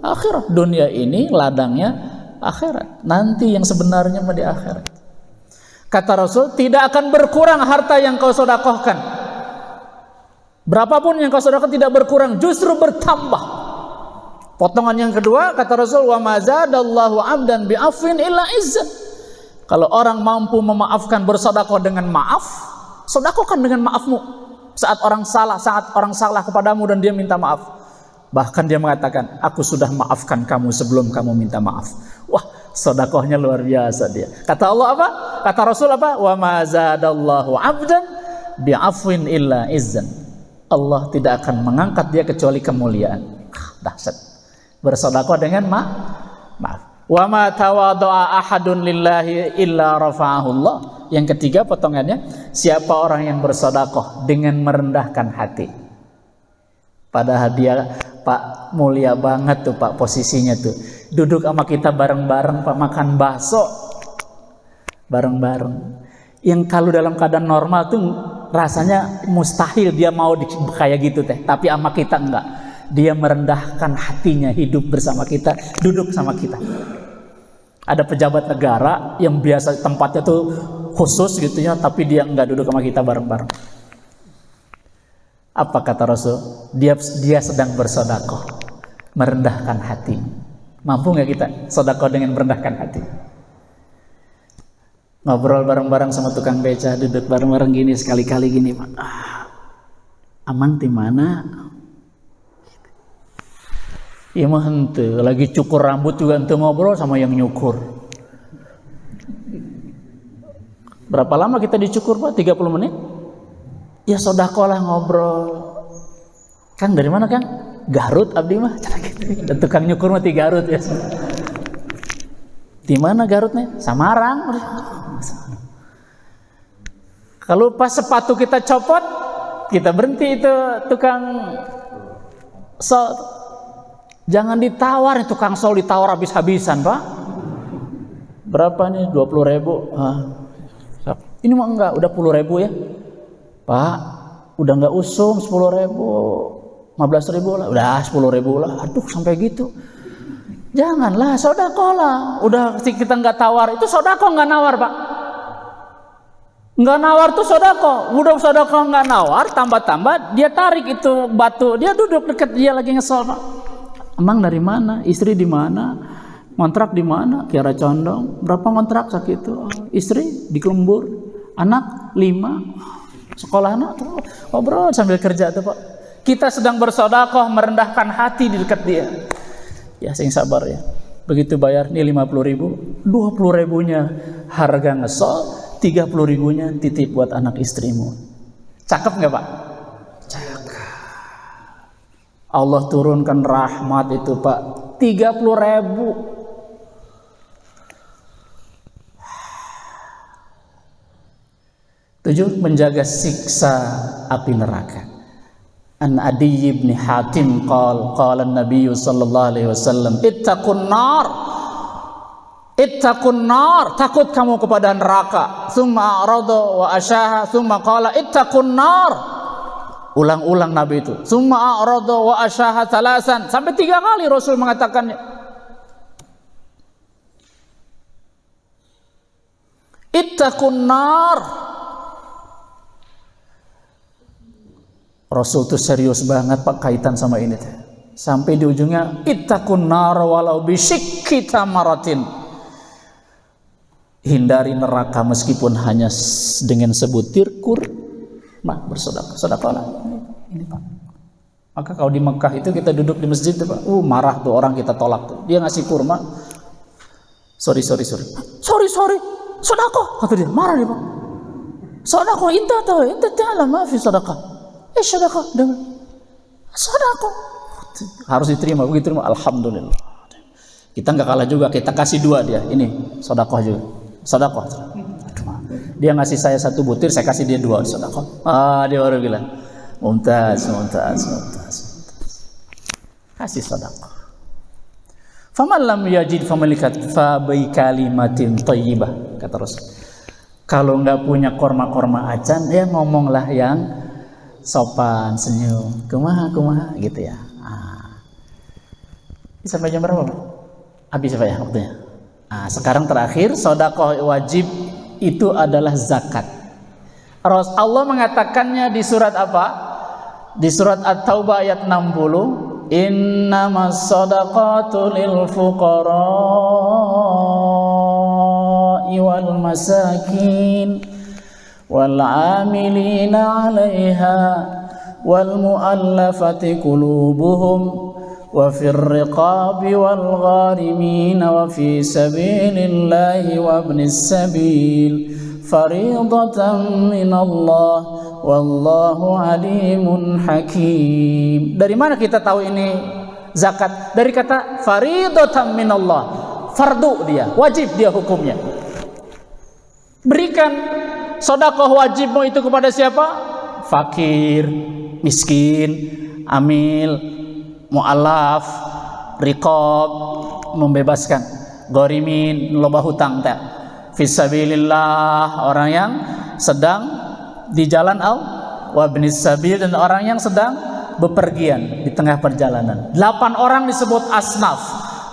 akhirah. Dunia ini ladangnya akhirat. Nanti yang sebenarnya mah di akhirat. Kata Rasul, tidak akan berkurang harta yang kau sedekahkan. Berapapun yang kau sedekahkan tidak berkurang, justru bertambah. Potongan yang kedua, kata Rasul, wa ma zadallahu 'abdan bi'afwin illa izzan. Kalau orang mampu memaafkan, bersedekah dengan maaf, sedekahkan dengan maafmu. Saat orang salah kepadamu dan dia minta maaf. Bahkan dia mengatakan, aku sudah maafkan kamu sebelum kamu minta maaf. Wah, sedekahnya luar biasa dia. Kata Allah apa? Kata Rasul apa? Wa ma zadallahu 'abdan bi'afwin illa izzan. Allah tidak akan mengangkat dia kecuali kemuliaan. Dahsyat. Bersedekah dengan maaf. Wa ma tawadha'a ahadun lillahi illa rafa'ahu Allah. Yang ketiga potongannya, siapa orang yang bersedekah dengan merendahkan hati. Padahal dia Pak mulia banget tuh Pak posisinya tuh. Duduk sama kita bareng-bareng Pak, makan bakso bareng-bareng. Yang kalau dalam keadaan normal tuh rasanya mustahil dia mau kayak gitu teh, tapi sama kita enggak. Dia merendahkan hatinya, hidup bersama kita, duduk sama kita. Ada pejabat negara yang biasa tempatnya tuh khusus gitu ya, tapi dia enggak duduk sama kita bareng-bareng. Apa kata Rasul? Dia sedang bersedekah, merendahkan hati. Mampu nggak kita sedekah dengan merendahkan hati? Ngobrol bareng-bareng sama tukang beca, duduk bareng-bareng gini, sekali-kali gini, Pak. Amang di mana? Iya mah henteu, lagi cukur rambut juga henteu ngobrol sama yang nyukur. Berapa lama kita dicukur Pak? 30 menit? Ya sedekah lah ngobrol. Kang dari mana Kang? Garut abdi mah. Dan tukang nyukur mah di Garut ya. Di mana Garutnya? Samarang. Kalau pas sepatu kita copot, kita berhenti itu tukang sol. Jangan ditawar, tukang sol ditawar habis-habisan Pak. Berapa nih? 20.000. Ini mah enggak, udah 10.000 ya. Pak, udah nggak usum 10.000, 15.000 lah, udah 10.000 lah. Aduh sampai gitu. Janganlah, sedekah lah. Udah kita nggak tawar, itu sedekah nggak nawar Pak. Nggak nawar tuh sedekah. Udah sedekah nggak nawar, tambah-tambah dia tarik itu batu, dia duduk dekat dia lagi ngesel Pak. Emang dari mana? Istri di mana? Ngontrak di mana? Kiara Condong. Berapa ngontrak sakitu? Istri di Kelembur. Anak 5. Sekolah anak tuh ngobrol sambil kerja tuh Pak. Kita sedang bersedekah, merendahkan hati di dekat dia. Ya sing sabar ya. Begitu bayar nih 50.000, 20.000-nya harga ngesol, 30.000-nya titip buat anak istrimu. Cakep nggak Pak? Cakep. Allah turunkan rahmat itu Pak. 30.000. 7. Menjaga siksa api neraka. An Adi bin Hatim qala Nabi sallallahu alaihi wasallam, ittaqun nar, takut kamu kepada neraka. Tsumma arada wa asyaha, tsumma qala ittaqun nar. Ulang-ulang Nabi itu. Tsumma arada wa asyaha salasan, sampai 3 kali Rasul mengatakannya. Ittaqun nar. Rasul itu serius banget Pak kaitan sama ini teh. Sampai di ujungnya ittaqun nar walau bisyikki tamaratin. Hindari neraka meskipun hanya dengan sebutir kurma. Bersedekah, sedekahlah. Ini Pak. Maka kalau di Mekah itu kita duduk di masjid tuh Pak, marah tuh orang kita tolak tuh. Dia ngasih kurma. Sorry. Sedekah kata dia, marah dia Pak. Sedekah inta ta'lam ma fi sedekah. Sedekah, harus diterima. Begitu terima, alhamdulillah. Kita nggak kalah juga, kita kasih 2 dia. Ini sedekah juga, sedekah. Dia ngasih saya 1 butir, saya kasih dia 2 sedekah. Dia baru bilang, mumtaz. Kasih sedekah. Faman lam yajid famalikat fa bi kalimatin thayyibah, kata Rasul. Kalau nggak punya korma acan, ya ngomonglah yang sopan, senyum, kumaha gitu ya. Sampai jam berapa Pak? Habis apa ya waktunya? Sekarang terakhir, sedekah wajib itu adalah zakat. Allah mengatakannya di surat apa? Di surat At-Taubah ayat 60, innamas shadaqatu lil fuqara'i wal masakin wal 'amilina 'alaiha wal mu'allafati qulubuhum wa fir riqabi wal gharimin wa fi sabilillahi wa ibnis sabil fariidatan minallah wallahu alimun hakim. Dari mana kita tahu ini zakat dari kata faridatan minallah, fardu dia, wajib dia hukumnya. Berikan sedekah wajibmu itu kepada siapa? Fakir, miskin, amil, mu'alaf, riqab, membebaskan, gharimin, loba hutang tak, fisabilillah, orang yang sedang di jalan Allah, wa ibnis sabil, dan orang yang sedang bepergian di tengah perjalanan. 8 orang disebut asnaf.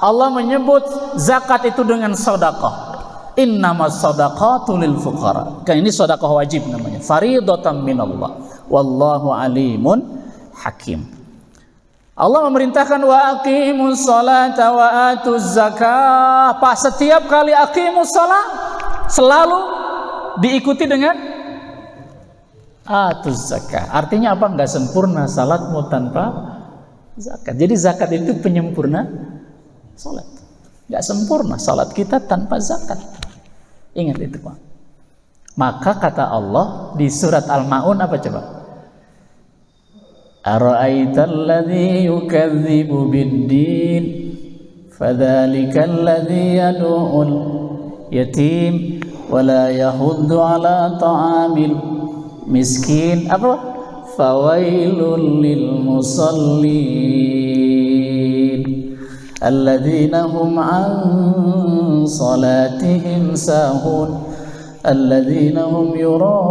Allah menyebut zakat itu dengan sedekah. Innamas shadaqatu lil fuqara. Kan ini sedekah wajib namanya. Faridatan minallah. Wallahu alimun hakim. Allah memerintahkan wa aqimus salata wa atuz zakah. Pas setiap kali aqimus salat selalu diikuti dengan atuz zakah. Artinya apa? Enggak sempurna salatmu tanpa zakat. Jadi zakat itu penyempurna salat. Enggak sempurna salat kita tanpa zakat. Ingat itu, Pak. Maka kata Allah di surat Al-Maun apa coba? Ara'aital ladzi yukadzibu bid-din fadzalikal ladzi yad'ul yatim wa la yahuddu 'ala ta'amil miskin. Apa? Fawailul lil musallin alladzina hum 'an salatihim sahun alladzina hum yura'una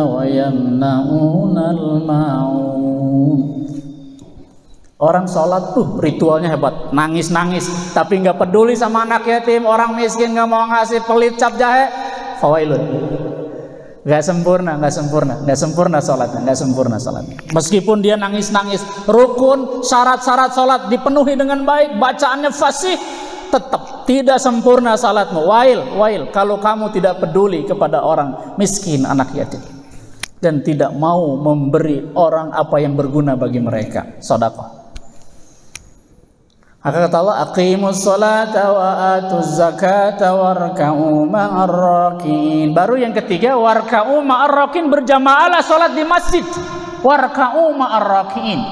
wa yamna'unal ma'un. Orang sholat tuh ritualnya hebat, nangis-nangis tapi nggak peduli sama anak yatim, orang miskin, nggak mau ngasih, pelit cap jahe, fawailun. Nggak sempurna sholatnya. Meskipun dia nangis-nangis, rukun, syarat-syarat sholat dipenuhi dengan baik, bacaannya fasih, tetap tidak sempurna salatmu. Wail kalau kamu tidak peduli kepada orang miskin, anak yatim, dan tidak mau memberi orang apa yang berguna bagi mereka, sedekah. Maka kata Allah, aqimus sholata wa atuz zakata warka'u ma'ar rakin. Baru yang ketiga, warka'u ma'ar rakin, berjamaahlah sholat di masjid. Warka'u ma'ar rakin,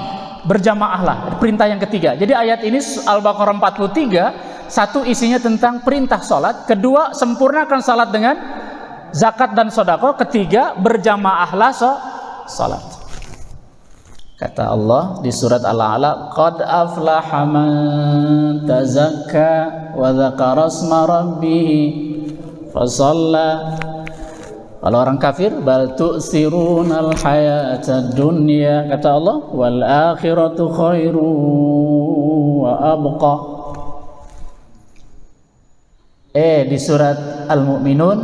berjamaahlah, perintah yang ketiga. Jadi ayat ini Al-Baqarah 43, satu isinya tentang perintah sholat, kedua sempurnakan sholat dengan zakat dan sedekah, ketiga berjamaahlah sholat. Kata Allah di surat Al-A'la, qad aflaha man tazakka wa dzakara asma rabbih fasalla. Kalau orang kafir, bal tu'sirunal hayatad dunya, kata Allah, wal akhiratu khairu wa abqa. Di surat Al-Mu'minun,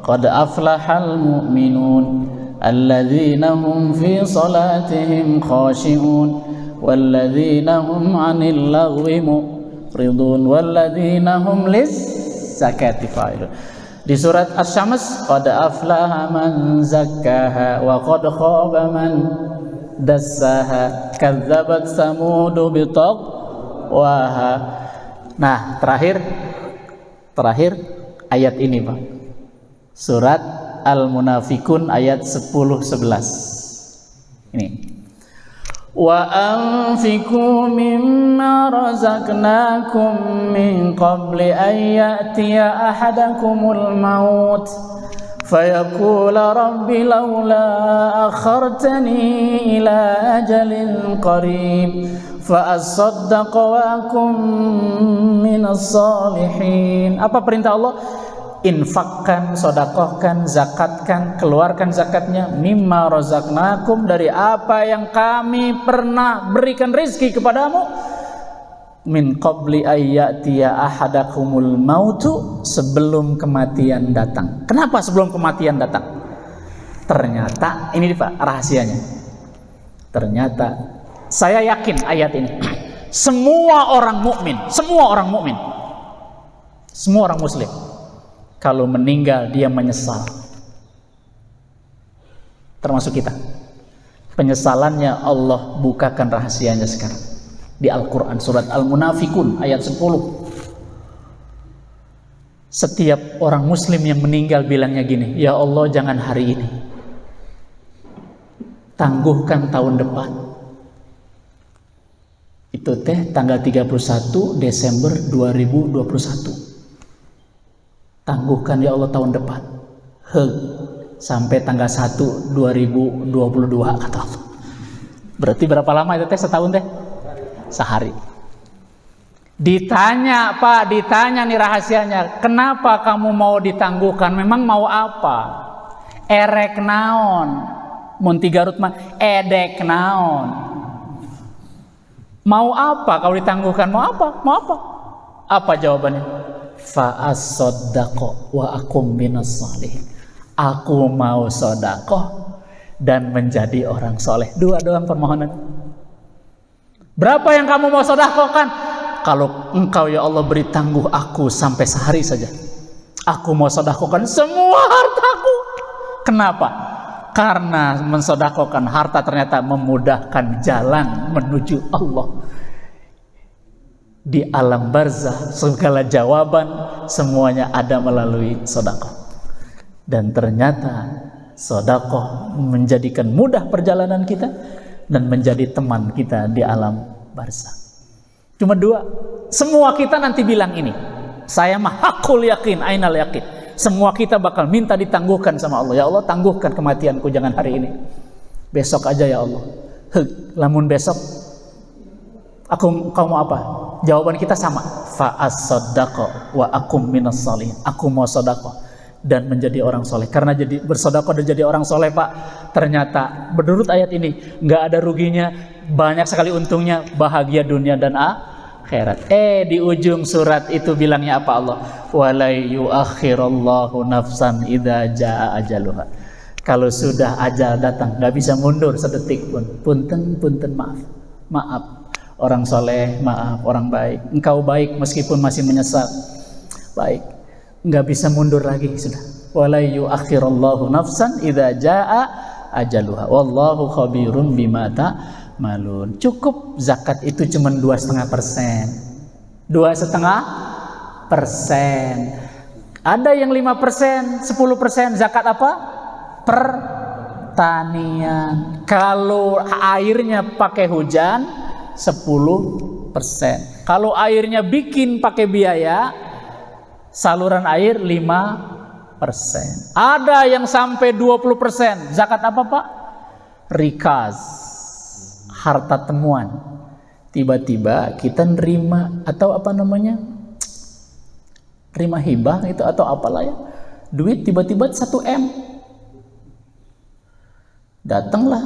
qad aflahal mu'minun alladzina hum fi salatihim khashi'un walladzina hum 'anil lagwi mu'ridun walladzina hum lizzakati fa'ilun. Di surat Asy-Syams, qad aflaha man zakkaha wa qad khaba man dassaha kadzabat samudu bitaqwaha. Nah, terakhir ayat ini, Pak. Surat Al-Munafikun ayat 10-11. Ini. Wa anfiqu mimma razaqnakum min qabli an ya'tiya ahadakumul maut fayaqula rabbi laula akhartani ila ajalin qarib fa asaddaqa wa akum minas salihin. Apa perintah Allah? Infakkan, sedekahkan, zakatkan, keluarkan zakatnya, mimma razaqnakum, dari apa yang kami pernah berikan rezeki kepadamu, min qabli ayyatiya ahadakumul mautu, sebelum kematian datang. Kenapa sebelum kematian datang? Ternyata ini Pak rahasianya. Ternyata saya yakin ayat ini semua orang mukmin, semua orang muslim, kalau meninggal dia menyesal, termasuk kita. Penyesalannya Allah bukakan rahasianya sekarang di Al-Quran, surat Al-Munafikun ayat 10. Setiap orang muslim yang meninggal bilangnya gini, ya Allah jangan hari ini, tangguhkan tahun depan, Itu teh tanggal 31 Desember 2021. Tangguhkan ya Allah tahun depan. Sampai tanggal 1 2022 kata Allah. Berarti berapa lama itu teh? Setahun teh? Sehari. Ditanya Pak, ditanya nih rahasianya, kenapa kamu mau ditangguhkan? Memang mau apa? Erek naon? Mun tiga Garut mah edek naon? Mau apa kalau ditangguhkan? Mau apa? Mau apa? Apa jawabannya? Fa as-saddaqo wa akum minas sholihin. Aku mau sedekah dan menjadi orang soleh. Dua doang permohonan. Berapa yang kamu mau sedekahkan? Kalau engkau ya Allah beri tangguh aku sampai sehari saja, aku mau sedekahkan semua hartaku. Kenapa? Karena mensedekahkan harta ternyata memudahkan jalan menuju Allah. Di alam barzah segala jawaban semuanya ada melalui sedekah. Dan ternyata sedekah menjadikan mudah perjalanan kita dan menjadi teman kita di alam barzah. Cuma dua. Semua kita nanti bilang ini. Saya mah hakul yakin, ainal yakin. Semua kita bakal minta ditangguhkan sama Allah. Ya Allah, tangguhkan kematianku jangan hari ini. Besok aja ya Allah. Lamun besok kau mau apa? Jawaban kita sama. Fa as-saddaqo wa akum minas sholihin. Aku mau sedekah dan menjadi orang soleh. Karena jadi bersedekah dan jadi orang soleh, Pak, ternyata menurut ayat ini nggak ada ruginya, banyak sekali untungnya, bahagia dunia dan akhirat. Di ujung surat itu bilangnya apa Allah? Wala yuakhirallahu nafsan idza jaa ajaluha. Kalau sudah ajal datang nggak bisa mundur sedetik pun. Punten maaf. Orang soleh, maaf. Orang baik. Engkau baik meskipun masih menyesal. Baik. Nggak bisa mundur lagi sudah. Wala yuakhirallahu nafsan idza jaa ajaluha. Wallahu khabirun bima ta'malun. Cukup zakat itu cuma 2,5%. 2,5%. Ada yang 5%, 10%. Zakat apa? Pertanian. Kalau airnya pakai hujan 10%. Kalau airnya bikin pakai biaya, saluran air 5%. Ada yang sampai 20%. Zakat apa, Pak? Rikaz, harta temuan. Tiba-tiba kita nerima atau apa namanya? Terima hibah itu atau apalah ya. Duit tiba-tiba 1 M. Datanglah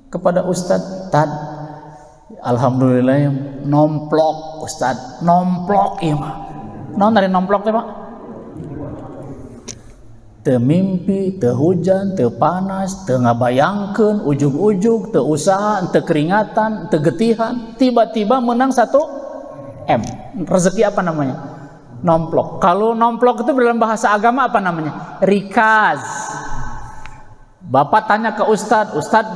kepada Ustadz, Tad, alhamdulillah yang nomplok Ustadz, nomplok iya mah. Non dari nomplok teh Pak. Teu mimpi, teu hujan, teu panas, teu ngabayangkeun, ujug-ujug, teu usaha, teu keringatan, teu getihan, tiba-tiba menang 1 M. Rezeki apa namanya? Nomplok. Kalau nomplok itu dalam bahasa agama apa namanya? Rikaz. Bapak tanya ke Ustadz, Ustadz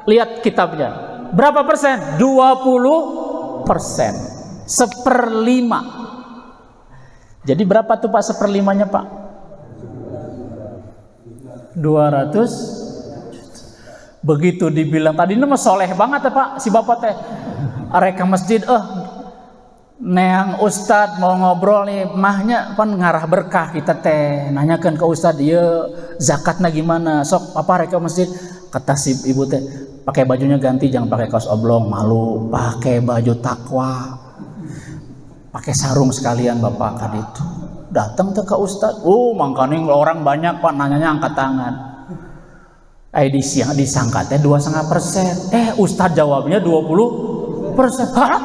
lihat kitabnya. Berapa persen? 20%. 1/5. Jadi berapa tuh Pak 1/5-nya Pak? 200. Begitu dibilang tadi ini mah soleh banget ya Pak si Bapak teh. Arek ke masjid, neang Ustadz mau ngobrol nih, mahnya kan ngarah berkah kita teh. Nanyakan ke Ustadz, iya zakatnya gimana? Sok apa rek ke masjid? Kata si ibu teh, pakai bajunya ganti, jangan pakai kaos oblong, malu. Pakai baju takwa, pakai sarung sekalian Bapak kan itu. Datang tuh ke Ustadz, mangkaning orang banyak Pak, nanyanya angkat tangan. Disangka teh 2,5%. Ustadz jawabnya 20%. Hah?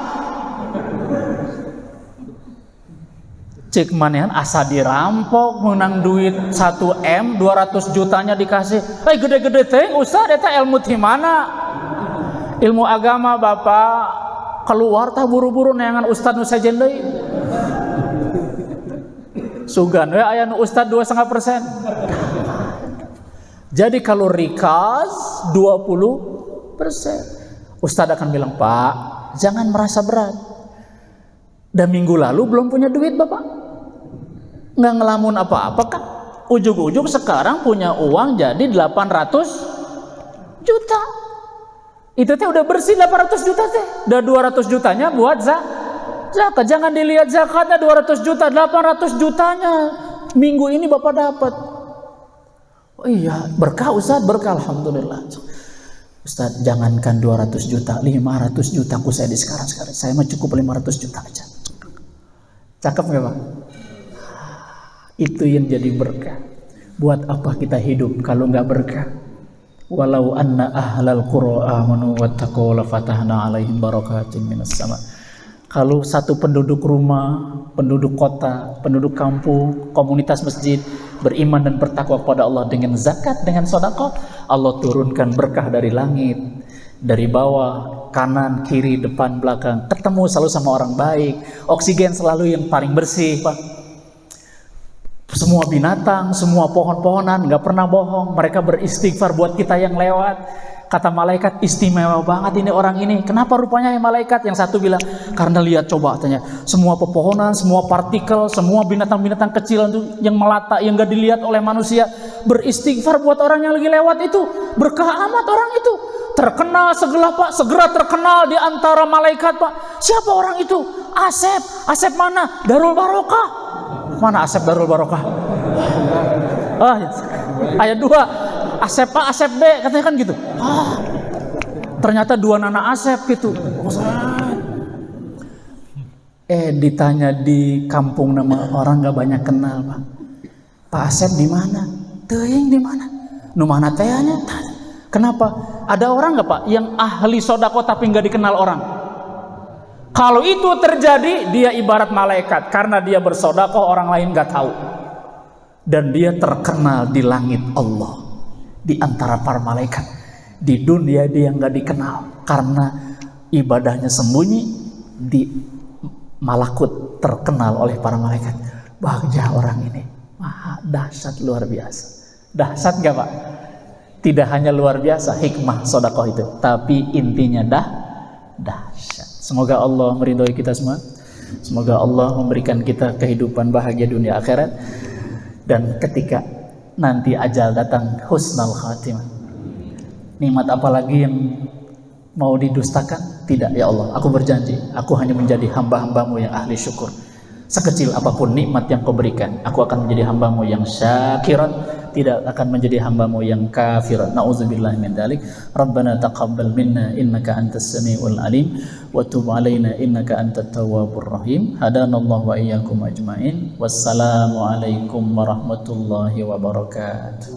Cek manehan asa dirampok, menang duit 1 M, 200 jutanya dikasih. Gede-gede teh Ustadz, eta ilmu di mana? Ilmu agama Bapak. Keluar tah buru-buru neangan Ustadz nu sajen deui. Sugan we aya nu Ustadz 2,5%. Jadi kalau rikaz 20%. Ustadz akan bilang, "Pak, jangan merasa berat. Dan minggu lalu belum punya duit Bapak. Nggak ngelamun apa-apa kan? Ujug-ujug sekarang punya uang jadi 800 juta. Itu teh udah bersih 800 juta teh. Udah 200 jutanya buat zakat. Jangan dilihat zakatnya 200 juta, 800 jutanya minggu ini Bapak dapat. Oh iya, berkah Ustaz, berkah alhamdulillah. Ustaz, jangankan 200 juta, 500 juta ku saya di sekarang. Saya mah cukup 500 juta aja. Cakep nggak Pak? Itu yang jadi berkah. Buat apa kita hidup kalau nggak berkah? Walau anna ahlal qura amanu wattaqaw la fatahna alaihim barakatin minas sama. Kalau satu penduduk rumah, penduduk kota, penduduk kampung, komunitas masjid beriman dan bertakwa kepada Allah dengan zakat, dengan sedekah, Allah turunkan berkah dari langit, dari bawah, kanan, kiri, depan, belakang, ketemu selalu sama orang baik, oksigen selalu yang paling bersih, Pak. Semua binatang, semua pohon-pohonan nggak pernah bohong, mereka beristighfar buat kita yang lewat. Kata malaikat, istimewa banget ini orang ini. Kenapa rupanya ya malaikat? Yang satu bilang, karena lihat coba tanya, semua pepohonan, semua partikel, semua binatang-binatang kecil itu yang melata, yang gak dilihat oleh manusia, beristighfar buat orang yang lagi lewat itu. Berkah amat orang itu. Terkenal segera Pak, segera terkenal di antara malaikat Pak. Siapa orang itu? Asep. Asep mana? Darul Barokah. Mana Asep Darul Barokah? Ayat 2. Asep A, Asep B, katanya kan gitu. Ternyata 2 Nana Asep gitu. Ditanya di kampung nama orang nggak banyak kenal Pak. Pak Asep di mana? Teuing di mana? Nu mana tehnya? Kenapa? Ada orang nggak Pak yang ahli sodako tapi nggak dikenal orang? Kalau itu terjadi, dia ibarat malaikat karena dia bersodako orang lain nggak tahu. Dan dia terkenal di langit Allah. Di antara para malaikat. Di dunia dia nggak dikenal karena ibadahnya sembunyi, di malakut terkenal oleh para malaikat. Bahagia orang ini, dahsyat luar biasa. Dahsyat nggak Pak? Tidak hanya luar biasa hikmah sedekah itu, tapi intinya dahsyat. Semoga Allah meridhoi kita semua. Semoga Allah memberikan kita kehidupan bahagia dunia akhirat, dan ketika nanti ajal datang husnul khatimah. Nikmat apa lagi yang mau didustakan? Tidak ya Allah, aku berjanji, aku hanya menjadi hamba-hambamu yang ahli syukur. Sekecil apapun nikmat yang kau berikan, aku akan menjadi hambamu yang syakiran, tidak akan menjadi hambamu yang kafiran. Na'udzubillahi min dzalik. Rabbana taqabbal minna innaka antas samiul alim wa tub alaina innaka antat tawwabur rahim. Hadanallahu wa iyyakum ajmain. Wassalamu alaikum warahmatullahi wabarakatuh.